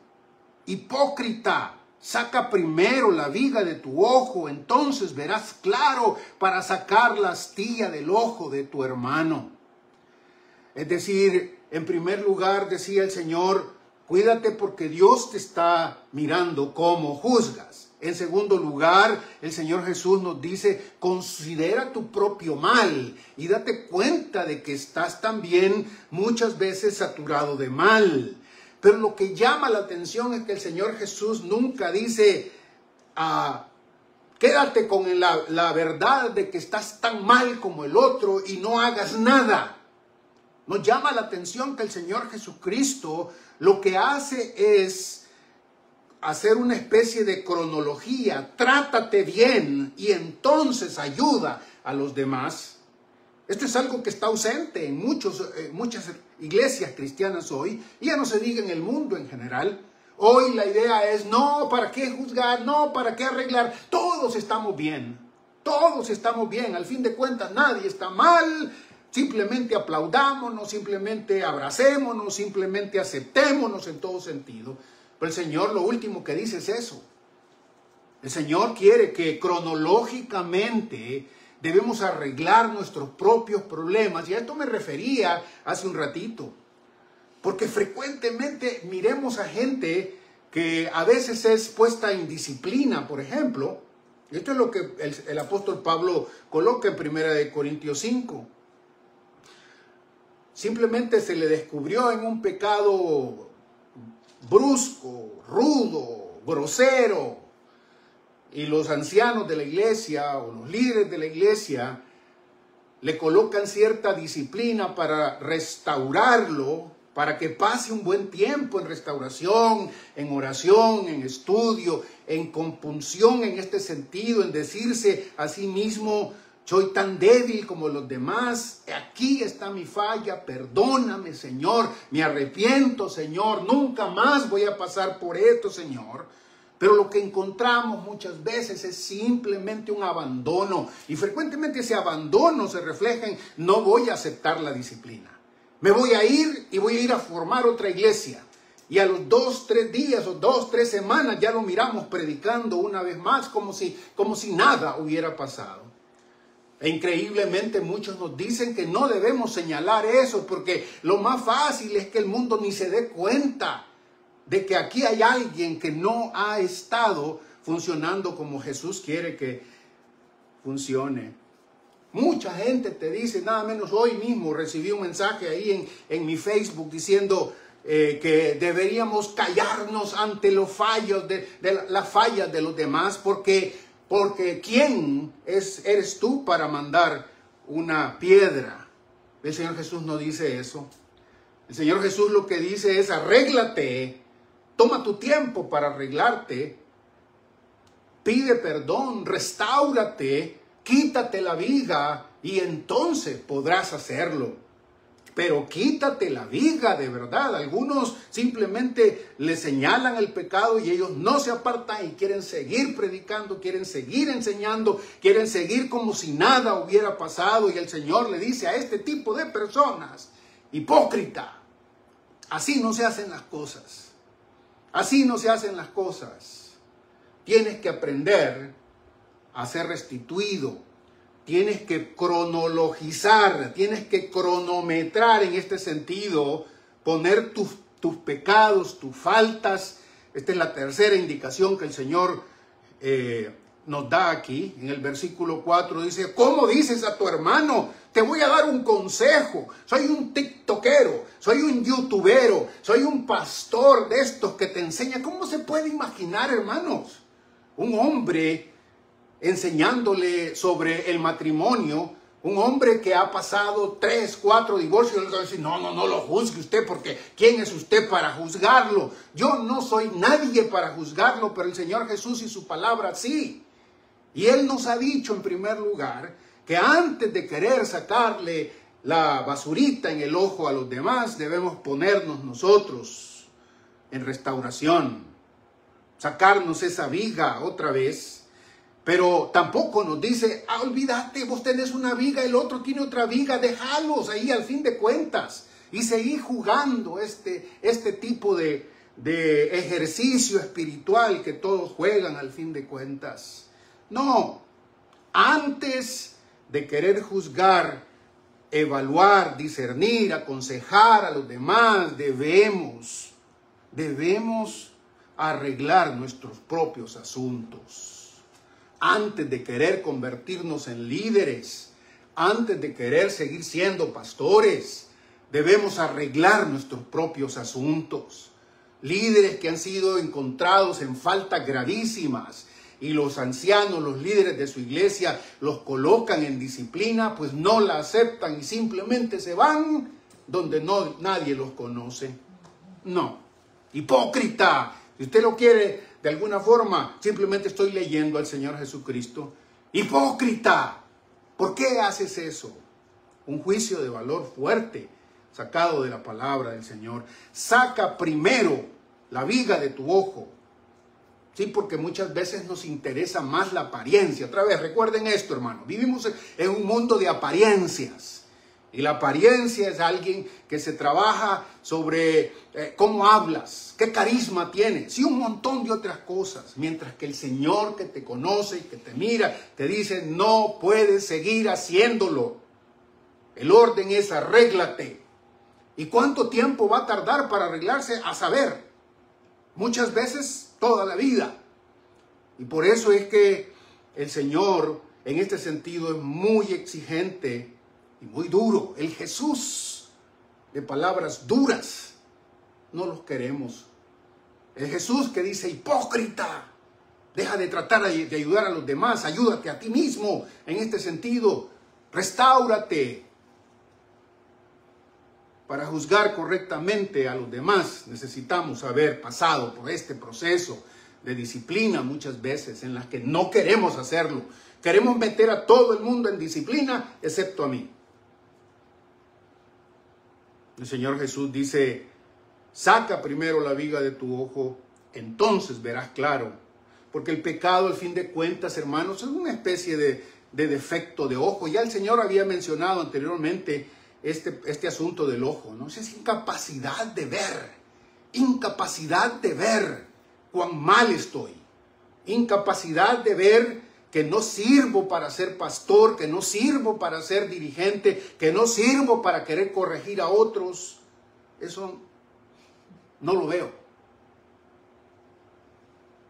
Hipócrita, saca primero la viga de tu ojo, entonces verás claro para sacar la astilla del ojo de tu hermano. Es decir, en primer lugar decía el Señor, cuídate porque Dios te está mirando cómo juzgas. En segundo lugar, el Señor Jesús nos dice, considera tu propio mal y date cuenta de que estás también muchas veces saturado de mal. Pero lo que llama la atención es que el Señor Jesús nunca dice, quédate con la verdad de que estás tan mal como el otro y no hagas nada. Nos llama la atención que el Señor Jesucristo lo que hace es hacer una especie de cronología. Trátate bien y entonces ayuda a los demás. Esto es algo que está ausente en muchas iglesias cristianas hoy, y ya no se diga en el mundo en general. Hoy la idea es, no, ¿para qué juzgar? No, ¿para qué arreglar? Todos estamos bien, al fin de cuentas nadie está mal, Simplemente aplaudámonos, simplemente abracémonos, simplemente aceptémonos en todo sentido. Pero el Señor lo último que dice es eso. El Señor quiere que cronológicamente debemos arreglar nuestros propios problemas. Y a esto me refería hace un ratito. Porque frecuentemente miremos a gente que a veces es puesta en disciplina, por ejemplo. Esto es lo que el apóstol Pablo coloca en 1 Corintios 5. Simplemente se le descubrió en un pecado brusco, rudo, grosero. Y los ancianos de la iglesia o los líderes de la iglesia le colocan cierta disciplina para restaurarlo, para que pase un buen tiempo en restauración, en oración, en estudio, en compunción en este sentido, en decirse a sí mismo: soy tan débil como los demás, aquí está mi falla, perdóname, Señor, me arrepiento, Señor, nunca más voy a pasar por esto, Señor. Pero lo que encontramos muchas veces es simplemente un abandono, y frecuentemente ese abandono se refleja en: no voy a aceptar la disciplina. Me voy a ir y voy a ir a formar otra iglesia. Y a los 2, 3 días o 2, 3 semanas ya lo miramos predicando una vez más como si nada hubiera pasado. E increíblemente muchos nos dicen que no debemos señalar eso, porque lo más fácil es que el mundo ni se dé cuenta de que aquí hay alguien que no ha estado funcionando como Jesús quiere que funcione. Mucha gente te dice, nada menos hoy mismo recibí un mensaje ahí en mi Facebook diciendo que deberíamos callarnos ante los fallos las fallas de los demás, porque ¿quién eres tú para mandar una piedra? El Señor Jesús no dice eso. El Señor Jesús lo que dice es: arréglate, toma tu tiempo para arreglarte, pide perdón, restáurate, quítate la viga y entonces podrás hacerlo. Pero quítate la viga de verdad. Algunos simplemente le señalan el pecado y ellos no se apartan y quieren seguir predicando, quieren seguir enseñando, quieren seguir como si nada hubiera pasado. Y el Señor le dice a este tipo de personas: hipócrita, así no se hacen las cosas. Así no se hacen las cosas. Tienes que aprender a ser restituido. Tienes que cronologizar, tienes que cronometrar en este sentido, poner tus pecados, tus faltas. Esta es la tercera indicación que el Señor nos da aquí. En el versículo 4 dice: ¿cómo dices a tu hermano? Te voy a dar un consejo. Soy un tiktokero, soy un youtubero, soy un pastor de estos que te enseña. ¿Cómo se puede imaginar, hermanos, un hombre enseñándole sobre el matrimonio? Un hombre que ha pasado 3, 4 divorcios, le va a decir: no lo juzgue usted, porque ¿quién es usted para juzgarlo? Yo no soy nadie para juzgarlo, pero el Señor Jesús y su palabra sí. Y Él nos ha dicho en primer lugar que antes de querer sacarle la basurita en el ojo a los demás, debemos ponernos nosotros en restauración, sacarnos esa viga otra vez. Pero tampoco nos dice: olvídate, vos tenés una viga, el otro tiene otra viga, déjalos ahí al fin de cuentas. Y seguir jugando este tipo de ejercicio espiritual que todos juegan al fin de cuentas. No, antes de querer juzgar, evaluar, discernir, aconsejar a los demás, debemos arreglar nuestros propios asuntos. Antes de querer convertirnos en líderes, antes de querer seguir siendo pastores, debemos arreglar nuestros propios asuntos. Líderes que han sido encontrados en faltas gravísimas y los ancianos, los líderes de su iglesia, los colocan en disciplina, pues no la aceptan y simplemente se van donde nadie los conoce. No, hipócrita. Si usted lo quiere de alguna forma, simplemente estoy leyendo al Señor Jesucristo. Hipócrita, ¿por qué haces eso? Un juicio de valor fuerte, sacado de la palabra del Señor. Saca primero la viga de tu ojo. Sí, porque muchas veces nos interesa más la apariencia. Otra vez, recuerden esto, hermano. Vivimos en un mundo de apariencias. Y la apariencia es alguien que se trabaja sobre cómo hablas, qué carisma tienes y un montón de otras cosas. Mientras que el Señor que te conoce y que te mira, te dice, no puedes seguir haciéndolo. El orden es arréglate. ¿Y cuánto tiempo va a tardar para arreglarse? A saber. Muchas veces toda la vida. Y por eso es que el Señor en este sentido es muy exigente y muy duro. El Jesús de palabras duras no los queremos. El Jesús que dice, hipócrita, deja de tratar de ayudar a los demás, ayúdate a ti mismo en este sentido, restáurate. Para juzgar correctamente a los demás necesitamos haber pasado por este proceso de disciplina muchas veces en las que no queremos hacerlo. Queremos meter a todo el mundo en disciplina excepto a mí. El Señor Jesús dice, saca primero la viga de tu ojo, entonces verás claro. Porque el pecado, al fin de cuentas, hermanos, es una especie de defecto de ojo. Ya el Señor había mencionado anteriormente este asunto del ojo, ¿no? Es incapacidad de ver cuán mal estoy. Incapacidad de ver que no sirvo para ser pastor, que no sirvo para ser dirigente, que no sirvo para querer corregir a otros. Eso no lo veo.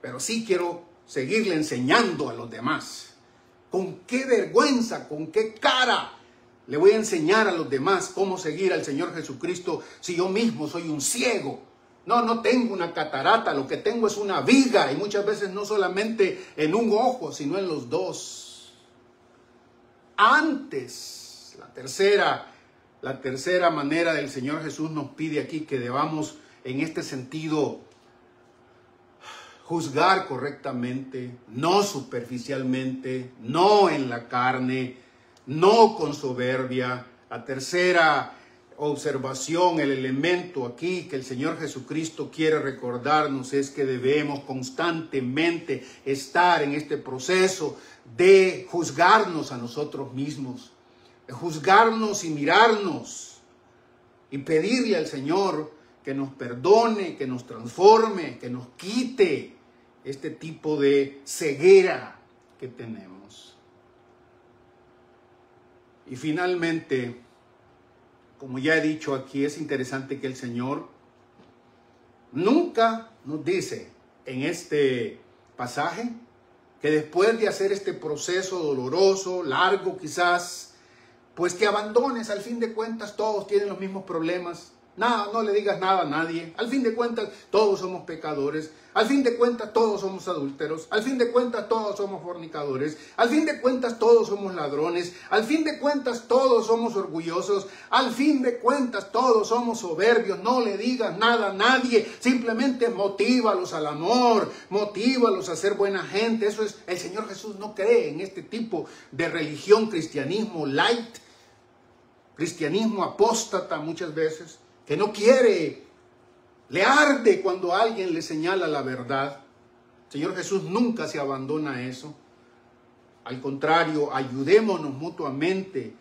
Pero sí quiero seguirle enseñando a los demás. ¿Con qué vergüenza, con qué cara le voy a enseñar a los demás cómo seguir al Señor Jesucristo si yo mismo soy un ciego? No tengo una catarata, lo que tengo es una viga y muchas veces no solamente en un ojo, sino en los dos. Antes, la tercera manera del Señor Jesús nos pide aquí que debamos en este sentido juzgar correctamente, no superficialmente, no en la carne, no con soberbia. La tercera observación, el elemento aquí que el Señor Jesucristo quiere recordarnos es que debemos constantemente estar en este proceso de juzgarnos a nosotros mismos, de juzgarnos y mirarnos y pedirle al Señor que nos perdone, que nos transforme, que nos quite este tipo de ceguera que tenemos. Y finalmente, como ya he dicho aquí, es interesante que el Señor nunca nos dice en este pasaje que después de hacer este proceso doloroso, largo quizás, pues que abandones. Al fin de cuentas todos tienen los mismos problemas. Nada, no le digas nada a nadie. Al fin de cuentas todos somos pecadores. Al fin de cuentas todos somos adúlteros. Al fin de cuentas todos somos fornicadores. Al fin de cuentas todos somos ladrones. Al fin de cuentas todos somos orgullosos. Al fin de cuentas todos somos soberbios. No le digas nada a nadie. Simplemente motívalos al amor. Motívalos a ser buena gente. Eso es, el Señor Jesús no cree en este tipo de religión, cristianismo light, cristianismo apóstata muchas veces, que no quiere, le arde cuando alguien le señala la verdad. El Señor Jesús nunca se abandona a eso. Al contrario, ayudémonos mutuamente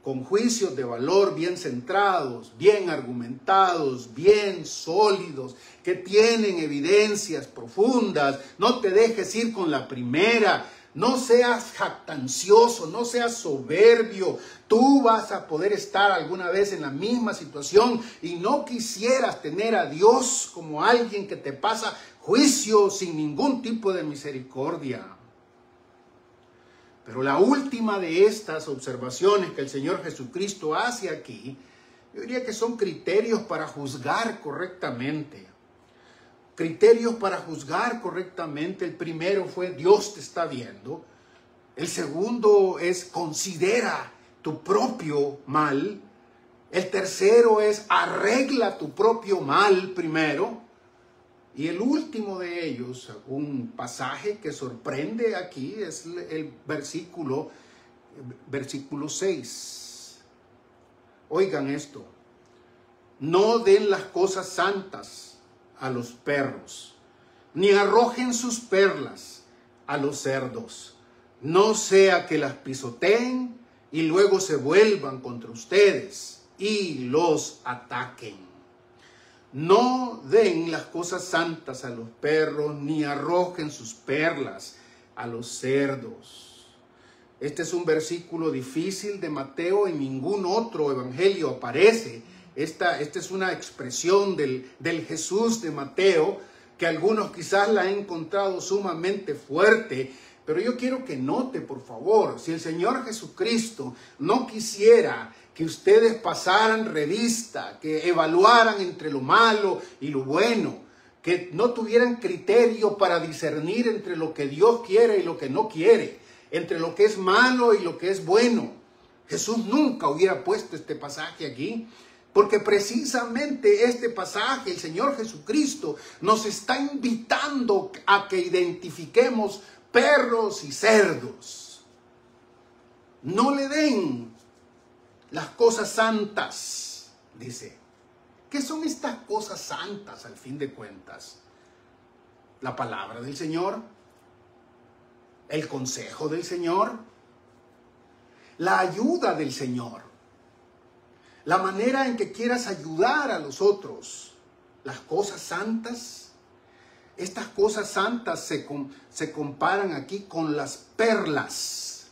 con juicios de valor bien centrados, bien argumentados, bien sólidos, que tienen evidencias profundas. No te dejes ir con la primera. No seas jactancioso, no seas soberbio. Tú vas a poder estar alguna vez en la misma situación y no quisieras tener a Dios como alguien que te pasa juicio sin ningún tipo de misericordia. Pero la última de estas observaciones que el Señor Jesucristo hace aquí, yo diría que son criterios para juzgar correctamente. Criterios para juzgar correctamente. El primero fue Dios te está viendo. El segundo es considera tu propio mal. El tercero es arregla tu propio mal primero. Y el último de ellos, un pasaje que sorprende aquí, es el versículo 6. Oigan esto. No den las cosas santas a los perros, ni arrojen sus perlas a los cerdos, no sea que las pisoteen y luego se vuelvan contra ustedes y los ataquen. No den las cosas santas a los perros, ni arrojen sus perlas a los cerdos. Este es un versículo difícil de Mateo, en ningún otro evangelio aparece. Esta es una expresión del Jesús de Mateo, que algunos quizás la han encontrado sumamente fuerte, pero yo quiero que note, por favor, si el Señor Jesucristo no quisiera que ustedes pasaran revista, que evaluaran entre lo malo y lo bueno, que no tuvieran criterio para discernir entre lo que Dios quiere y lo que no quiere, entre lo que es malo y lo que es bueno, Jesús nunca hubiera puesto este pasaje aquí, porque precisamente este pasaje, el Señor Jesucristo nos está invitando a que identifiquemos perros y cerdos. No le den las cosas santas, dice. ¿Qué son estas cosas santas al fin de cuentas? La palabra del Señor, el consejo del Señor, la ayuda del Señor, la manera en que quieras ayudar a los otros. Las cosas santas, estas cosas santas se comparan aquí con las perlas.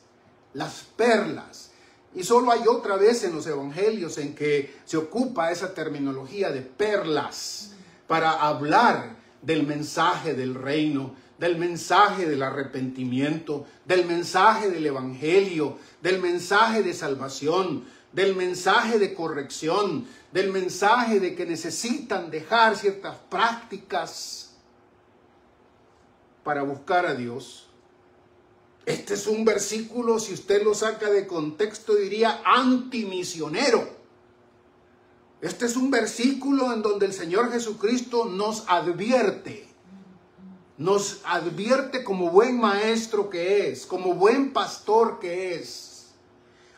Las perlas. Y solo hay otra vez en los evangelios en que se ocupa esa terminología de perlas para hablar del mensaje del reino, del mensaje del arrepentimiento, del mensaje del evangelio, del mensaje de salvación, del mensaje de corrección, del mensaje de que necesitan dejar ciertas prácticas para buscar a Dios. Este es un versículo, si usted lo saca de contexto, diría antimisionero. Este es un versículo en donde el Señor Jesucristo nos advierte como buen maestro que es, como buen pastor que es,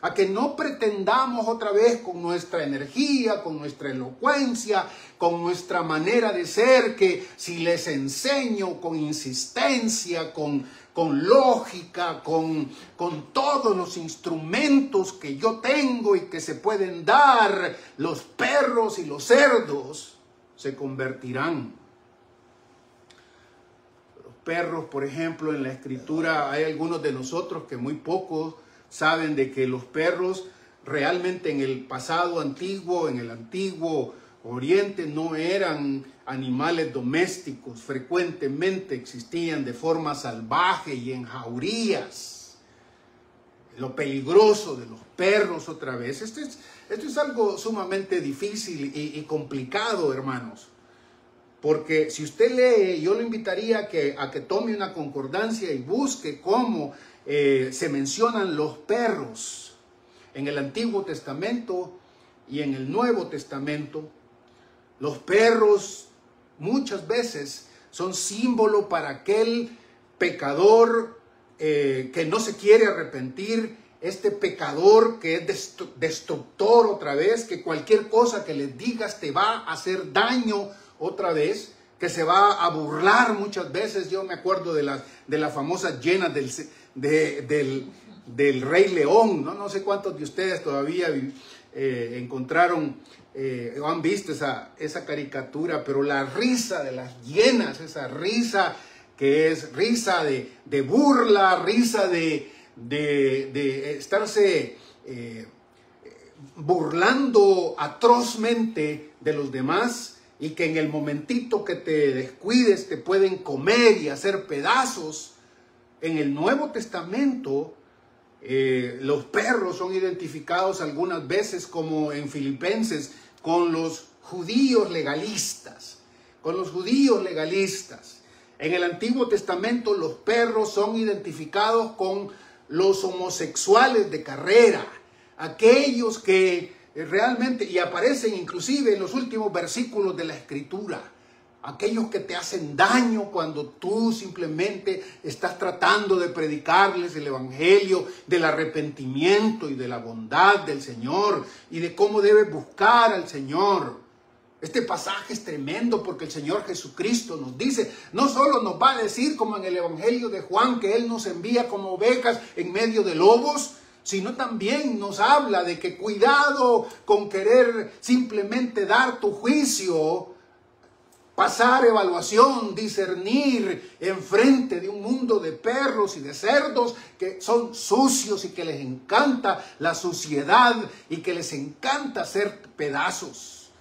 a que no pretendamos otra vez con nuestra energía, con nuestra elocuencia, con nuestra manera de ser, que si les enseño con insistencia, con lógica, con todos los instrumentos que yo tengo y que se pueden dar, los perros y los cerdos se convertirán. Los perros, por ejemplo, en la Escritura hay algunos de nosotros que muy pocos saben de que los perros realmente en el pasado antiguo, en el antiguo Oriente, no eran animales domésticos, frecuentemente existían de forma salvaje y en jaurías. Lo peligroso de los perros otra vez. Esto es algo sumamente difícil y complicado, hermanos. Porque si usted lee, yo lo invitaría a que tome una concordancia y busque cómo se mencionan los perros en el Antiguo Testamento y en el Nuevo Testamento. Los perros muchas veces son símbolo para aquel pecador que no se quiere arrepentir, este pecador que es destructor otra vez, que cualquier cosa que le digas te va a hacer daño otra vez, que se va a burlar muchas veces. Yo me acuerdo de las famosas llenas del Rey León, ¿no? No sé cuántos de ustedes todavía encontraron o han visto esa caricatura, pero la risa de las hienas, esa risa que es risa de burla, risa de estarse burlando atrozmente de los demás, y que en el momentito que te descuides te pueden comer y hacer pedazos. En el Nuevo Testamento los perros son identificados algunas veces, como en Filipenses, con los judíos legalistas. Con los judíos legalistas. En el Antiguo Testamento los perros son identificados con los homosexuales de carrera. Aquellos que realmente, y aparecen inclusive en los últimos versículos de la Escritura, aquellos que te hacen daño cuando tú simplemente estás tratando de predicarles el evangelio del arrepentimiento y de la bondad del Señor y de cómo debes buscar al Señor. Este pasaje es tremendo porque el Señor Jesucristo nos dice, no solo nos va a decir como en el evangelio de Juan, que Él nos envía como ovejas en medio de lobos, sino también nos habla de que cuidado con querer simplemente dar tu juicio, pasar evaluación, discernir en frente de un mundo de perros y de cerdos que son sucios y que les encanta la suciedad y que les encanta hacer pedazos.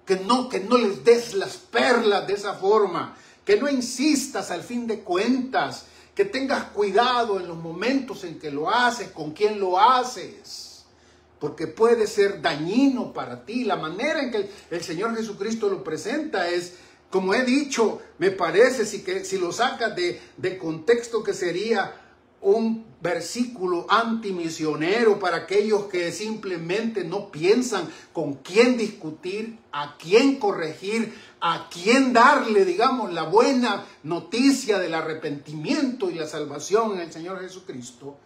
Que no les des las perlas de esa forma, que no insistas al fin de cuentas, que tengas cuidado en los momentos en que lo haces, con quién lo haces, porque puede ser dañino para ti. La manera en que el Señor Jesucristo lo presenta es, como he dicho, me parece, si lo sacas de contexto, que sería un versículo antimisionero para aquellos que simplemente no piensan con quién discutir, a quién corregir, a quién darle, digamos, la buena noticia del arrepentimiento y la salvación en el Señor Jesucristo.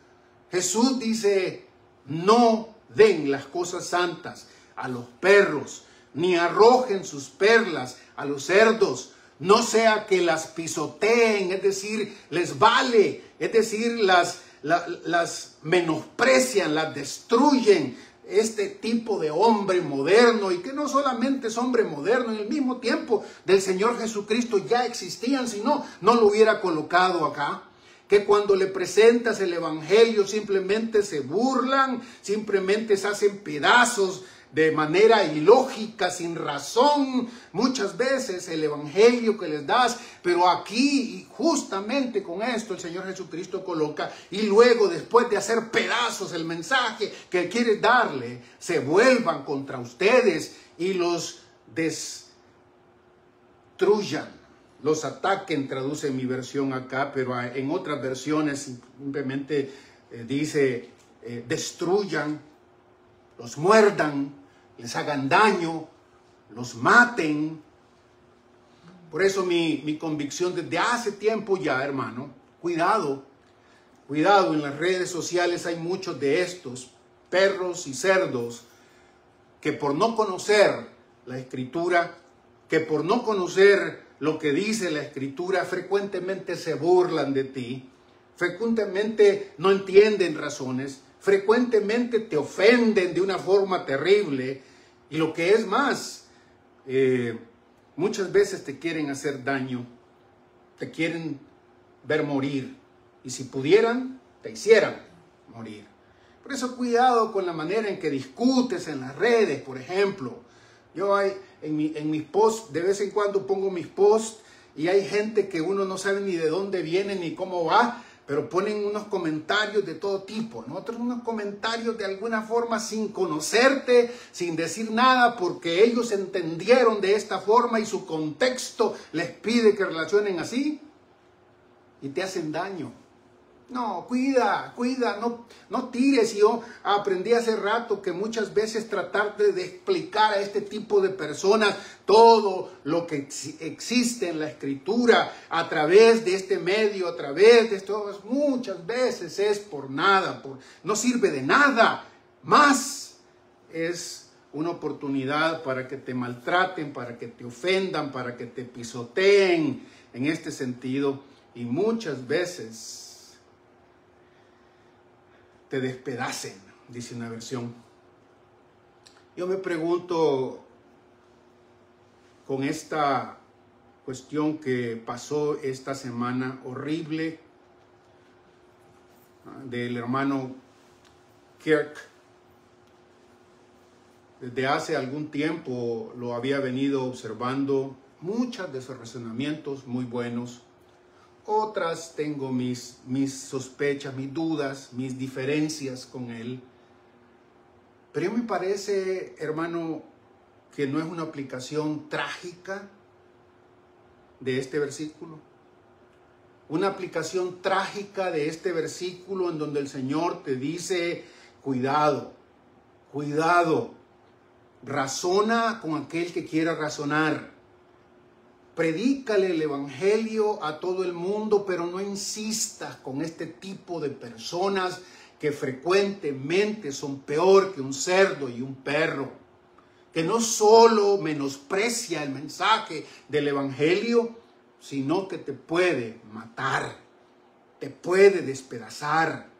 Jesús dice, no den las cosas santas a los perros, ni arrojen sus perlas a los cerdos, no sea que las pisoteen, es decir, les vale, es decir, las menosprecian, las destruyen. Este tipo de hombre moderno, y que no solamente es hombre moderno, en el mismo tiempo del Señor Jesucristo ya existían, si no lo hubiera colocado acá. Que cuando le presentas el evangelio simplemente se burlan, simplemente se hacen pedazos de manera ilógica, sin razón, muchas veces el evangelio que les das, pero aquí, justamente con esto, el Señor Jesucristo coloca, y luego, después de hacer pedazos el mensaje que quieres darle, se vuelvan contra ustedes y los destruyan, los ataquen, traduce mi versión acá, pero en otras versiones simplemente dice destruyan, los muerdan, les hagan daño, los maten. Por eso mi convicción desde hace tiempo ya, hermano, cuidado, en las redes sociales hay muchos de estos perros y cerdos que por no conocer la Escritura, que por no conocer lo que dice la Escritura, frecuentemente se burlan de ti, frecuentemente no entienden razones, frecuentemente te ofenden de una forma terrible, y lo que es más, muchas veces te quieren hacer daño, te quieren ver morir, y si pudieran, te hicieran morir. Por eso cuidado con la manera en que discutes en las redes, por ejemplo. Yo en mis posts, de vez en cuando pongo mis posts, y hay gente que uno no sabe ni de dónde viene ni cómo va, pero ponen unos comentarios de todo tipo, ¿no? Otros unos comentarios de alguna forma sin conocerte, sin decir nada, porque ellos entendieron de esta forma y su contexto les pide que relacionen así, y te hacen daño. No, cuida, no tires. Yo aprendí hace rato que muchas veces tratar de explicar a este tipo de personas todo lo que existe en la Escritura a través de este medio, a través de esto, muchas veces es por nada, no sirve de nada. Más es una oportunidad para que te maltraten, para que te ofendan, para que te pisoteen en este sentido, y muchas veces te despedacen, dice una versión. Yo me pregunto, con esta cuestión que pasó esta semana horrible del hermano Kirk, desde hace algún tiempo lo había venido observando, muchos de sus razonamientos muy buenos. Otras tengo mis sospechas, mis dudas, mis diferencias con él. Pero me parece, hermano, que no es una aplicación trágica de este versículo. Una aplicación trágica de este versículo en donde el Señor te dice, cuidado, razona con aquel que quiera razonar. Predícale el evangelio a todo el mundo, pero no insistas con este tipo de personas que frecuentemente son peor que un cerdo y un perro, que no solo menosprecia el mensaje del evangelio, sino que te puede matar, te puede despedazar.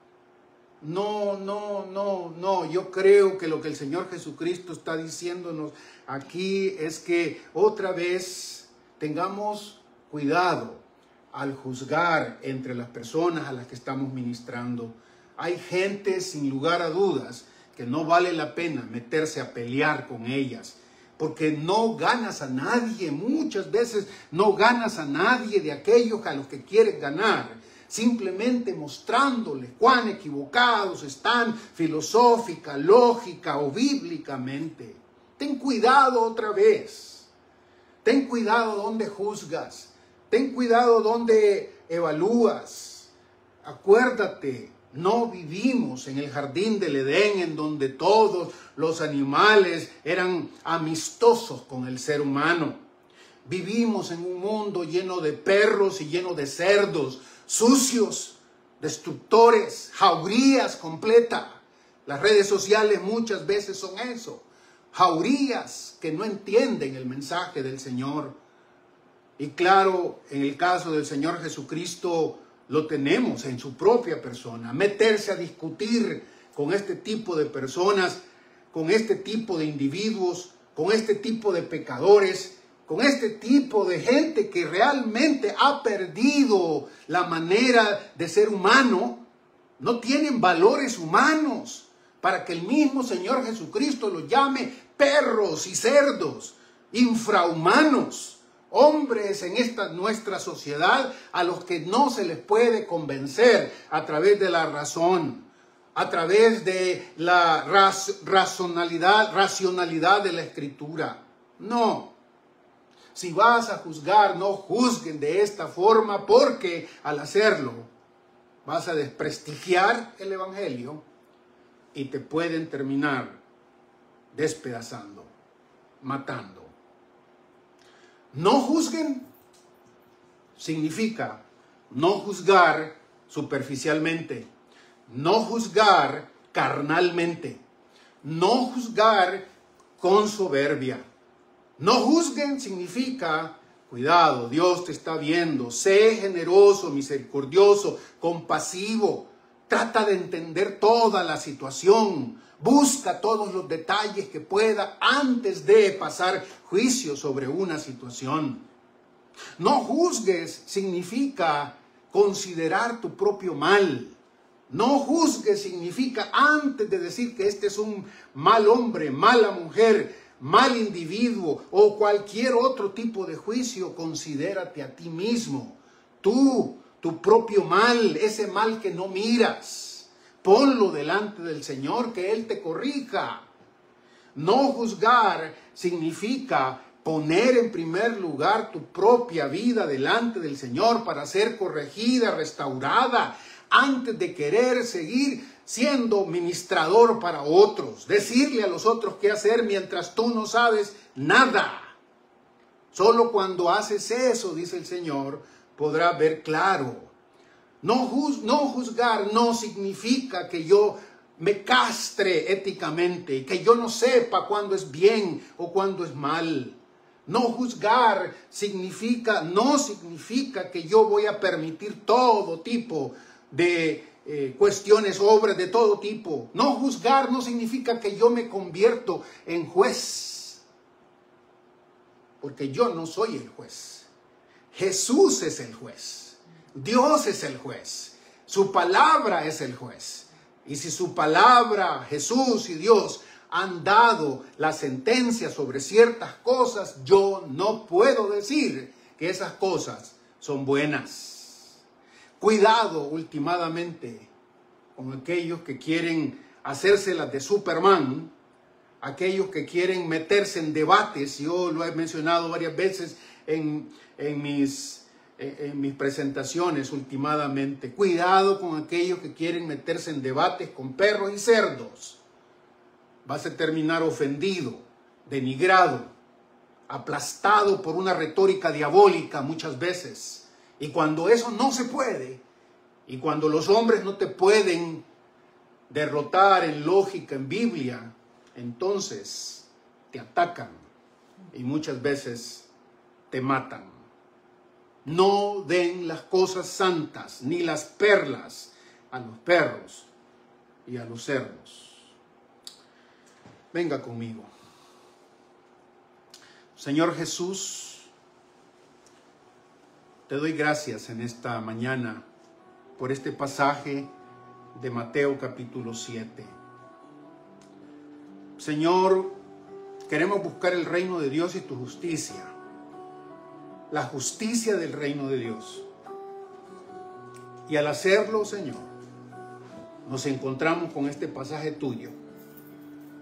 No. Yo creo que lo que el Señor Jesucristo está diciéndonos aquí es que otra vez tengamos cuidado al juzgar entre las personas a las que estamos ministrando. Hay gente, sin lugar a dudas, que no vale la pena meterse a pelear con ellas, porque no ganas a nadie. Muchas veces no ganas a nadie de aquellos a los que quieres ganar, simplemente mostrándoles cuán equivocados están filosófica, lógica o bíblicamente. Ten cuidado otra vez. Ten cuidado donde juzgas. Ten cuidado donde evalúas. Acuérdate, no vivimos en el jardín del Edén, en donde todos los animales eran amistosos con el ser humano. Vivimos en un mundo lleno de perros y lleno de cerdos, sucios, destructores, jaurías completas. Las redes sociales muchas veces son eso, jaurías que no entienden el mensaje del Señor. Y claro, en el caso del Señor Jesucristo, lo tenemos en su propia persona. Meterse a discutir con este tipo de personas, con este tipo de individuos, con este tipo de pecadores, con este tipo de gente que realmente ha perdido la manera de ser humano, no tienen valores humanos, para que el mismo Señor Jesucristo los llame perros y cerdos, infrahumanos. Hombres en esta nuestra sociedad a los que no se les puede convencer a través de la razón, a través de la racionalidad de la Escritura. No. Si vas a juzgar, no juzguen de esta forma, porque al hacerlo vas a desprestigiar el Evangelio y te pueden terminar despedazando, matando. No juzguen significa no juzgar superficialmente, no juzgar carnalmente, no juzgar con soberbia. No juzguen significa, cuidado, Dios te está viendo, sé generoso, misericordioso, compasivo, trata de entender toda la situación. Busca todos los detalles que pueda antes de pasar juicio sobre una situación. No juzgues significa considerar tu propio mal. No juzgues significa antes de decir que este es un mal hombre, mala mujer, mal individuo o cualquier otro tipo de juicio, considérate a ti mismo. Tú, tu propio mal, ese mal que no miras. Ponlo delante del Señor, que Él te corrija. No juzgar significa poner en primer lugar tu propia vida delante del Señor para ser corregida, restaurada, antes de querer seguir siendo ministrador para otros. Decirle a los otros qué hacer mientras tú no sabes nada. Solo cuando haces eso, dice el Señor, podrás ver claro. No juzgar no significa que yo me castre éticamente y que yo no sepa cuándo es bien o cuándo es mal. No juzgar no significa que yo voy a permitir todo tipo de cuestiones, obras de todo tipo. No juzgar no significa que yo me convierto en juez, porque yo no soy el juez. Jesús es el juez. Dios es el juez, su palabra es el juez. Y si su palabra, Jesús y Dios han dado la sentencia sobre ciertas cosas, yo no puedo decir que esas cosas son buenas. Cuidado últimamente con aquellos que quieren hacérselas de Superman, aquellos que quieren meterse en debates. Yo lo he mencionado varias veces en mis presentaciones últimamente. Cuidado con aquellos que quieren meterse en debates con perros y cerdos. Vas a terminar ofendido, denigrado, aplastado por una retórica diabólica muchas veces. Y cuando eso no se puede, y cuando los hombres no te pueden derrotar en lógica, en Biblia, entonces te atacan y muchas veces te matan. No den las cosas santas ni las perlas a los perros y a los cerdos. Venga conmigo. Señor Jesús, te doy gracias en esta mañana por este pasaje de Mateo capítulo 7. Señor, queremos buscar el reino de Dios y tu justicia. La justicia del reino de Dios. Y al hacerlo, Señor, nos encontramos con este pasaje tuyo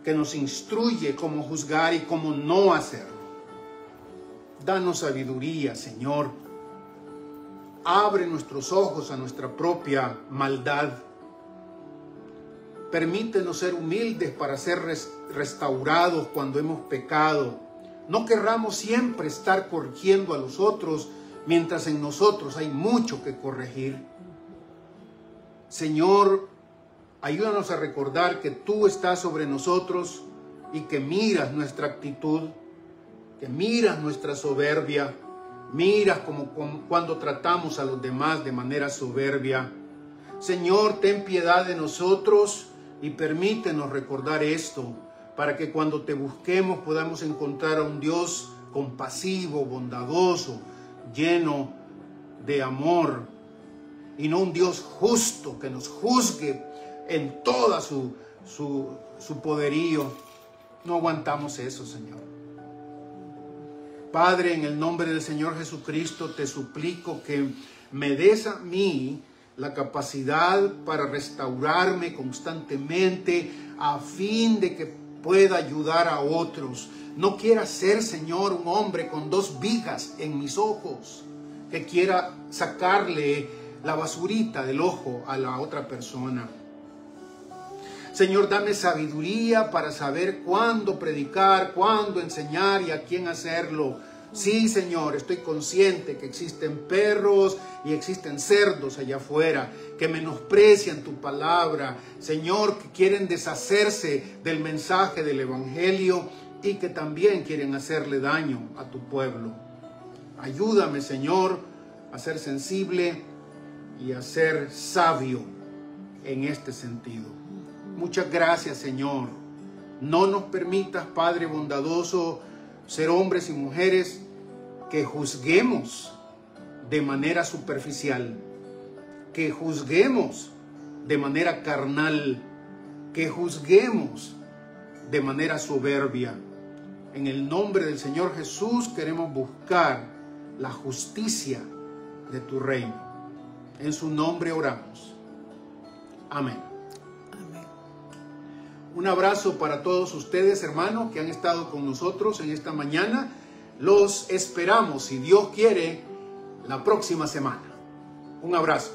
que nos instruye cómo juzgar y cómo no hacerlo. Danos sabiduría, Señor. Abre nuestros ojos a nuestra propia maldad. Permítenos ser humildes para ser restaurados cuando hemos pecado. No querramos siempre estar corrigiendo a los otros mientras en nosotros hay mucho que corregir. Señor, ayúdanos a recordar que tú estás sobre nosotros y que miras nuestra actitud, que miras nuestra soberbia, miras como cuando tratamos a los demás de manera soberbia. Señor, ten piedad de nosotros y permítenos recordar esto, para que cuando te busquemos podamos encontrar a un Dios compasivo, bondadoso, lleno de amor, y no un Dios justo que nos juzgue en toda su poderío. No aguantamos eso, Señor. Padre, en el nombre del Señor Jesucristo te suplico que me des a mí la capacidad para restaurarme constantemente a fin de que pueda ayudar a otros. No quiera ser, Señor, un hombre con 2 vigas en mis ojos, que quiera sacarle la basurita del ojo a la otra persona. Señor, dame sabiduría para saber cuándo predicar, cuándo enseñar y a quién hacerlo. Sí, Señor, estoy consciente que existen perros y existen cerdos allá afuera que menosprecian tu palabra, Señor, que quieren deshacerse del mensaje del Evangelio y que también quieren hacerle daño a tu pueblo. Ayúdame, Señor, a ser sensible y a ser sabio en este sentido. Muchas gracias, Señor. No nos permitas, Padre bondadoso, ser hombres y mujeres que juzguemos de manera superficial, que juzguemos de manera carnal, que juzguemos de manera soberbia. En el nombre del Señor Jesús queremos buscar la justicia de tu reino. En su nombre oramos. Amén. Un abrazo para todos ustedes, hermanos, que han estado con nosotros en esta mañana. Los esperamos, si Dios quiere, la próxima semana. Un abrazo.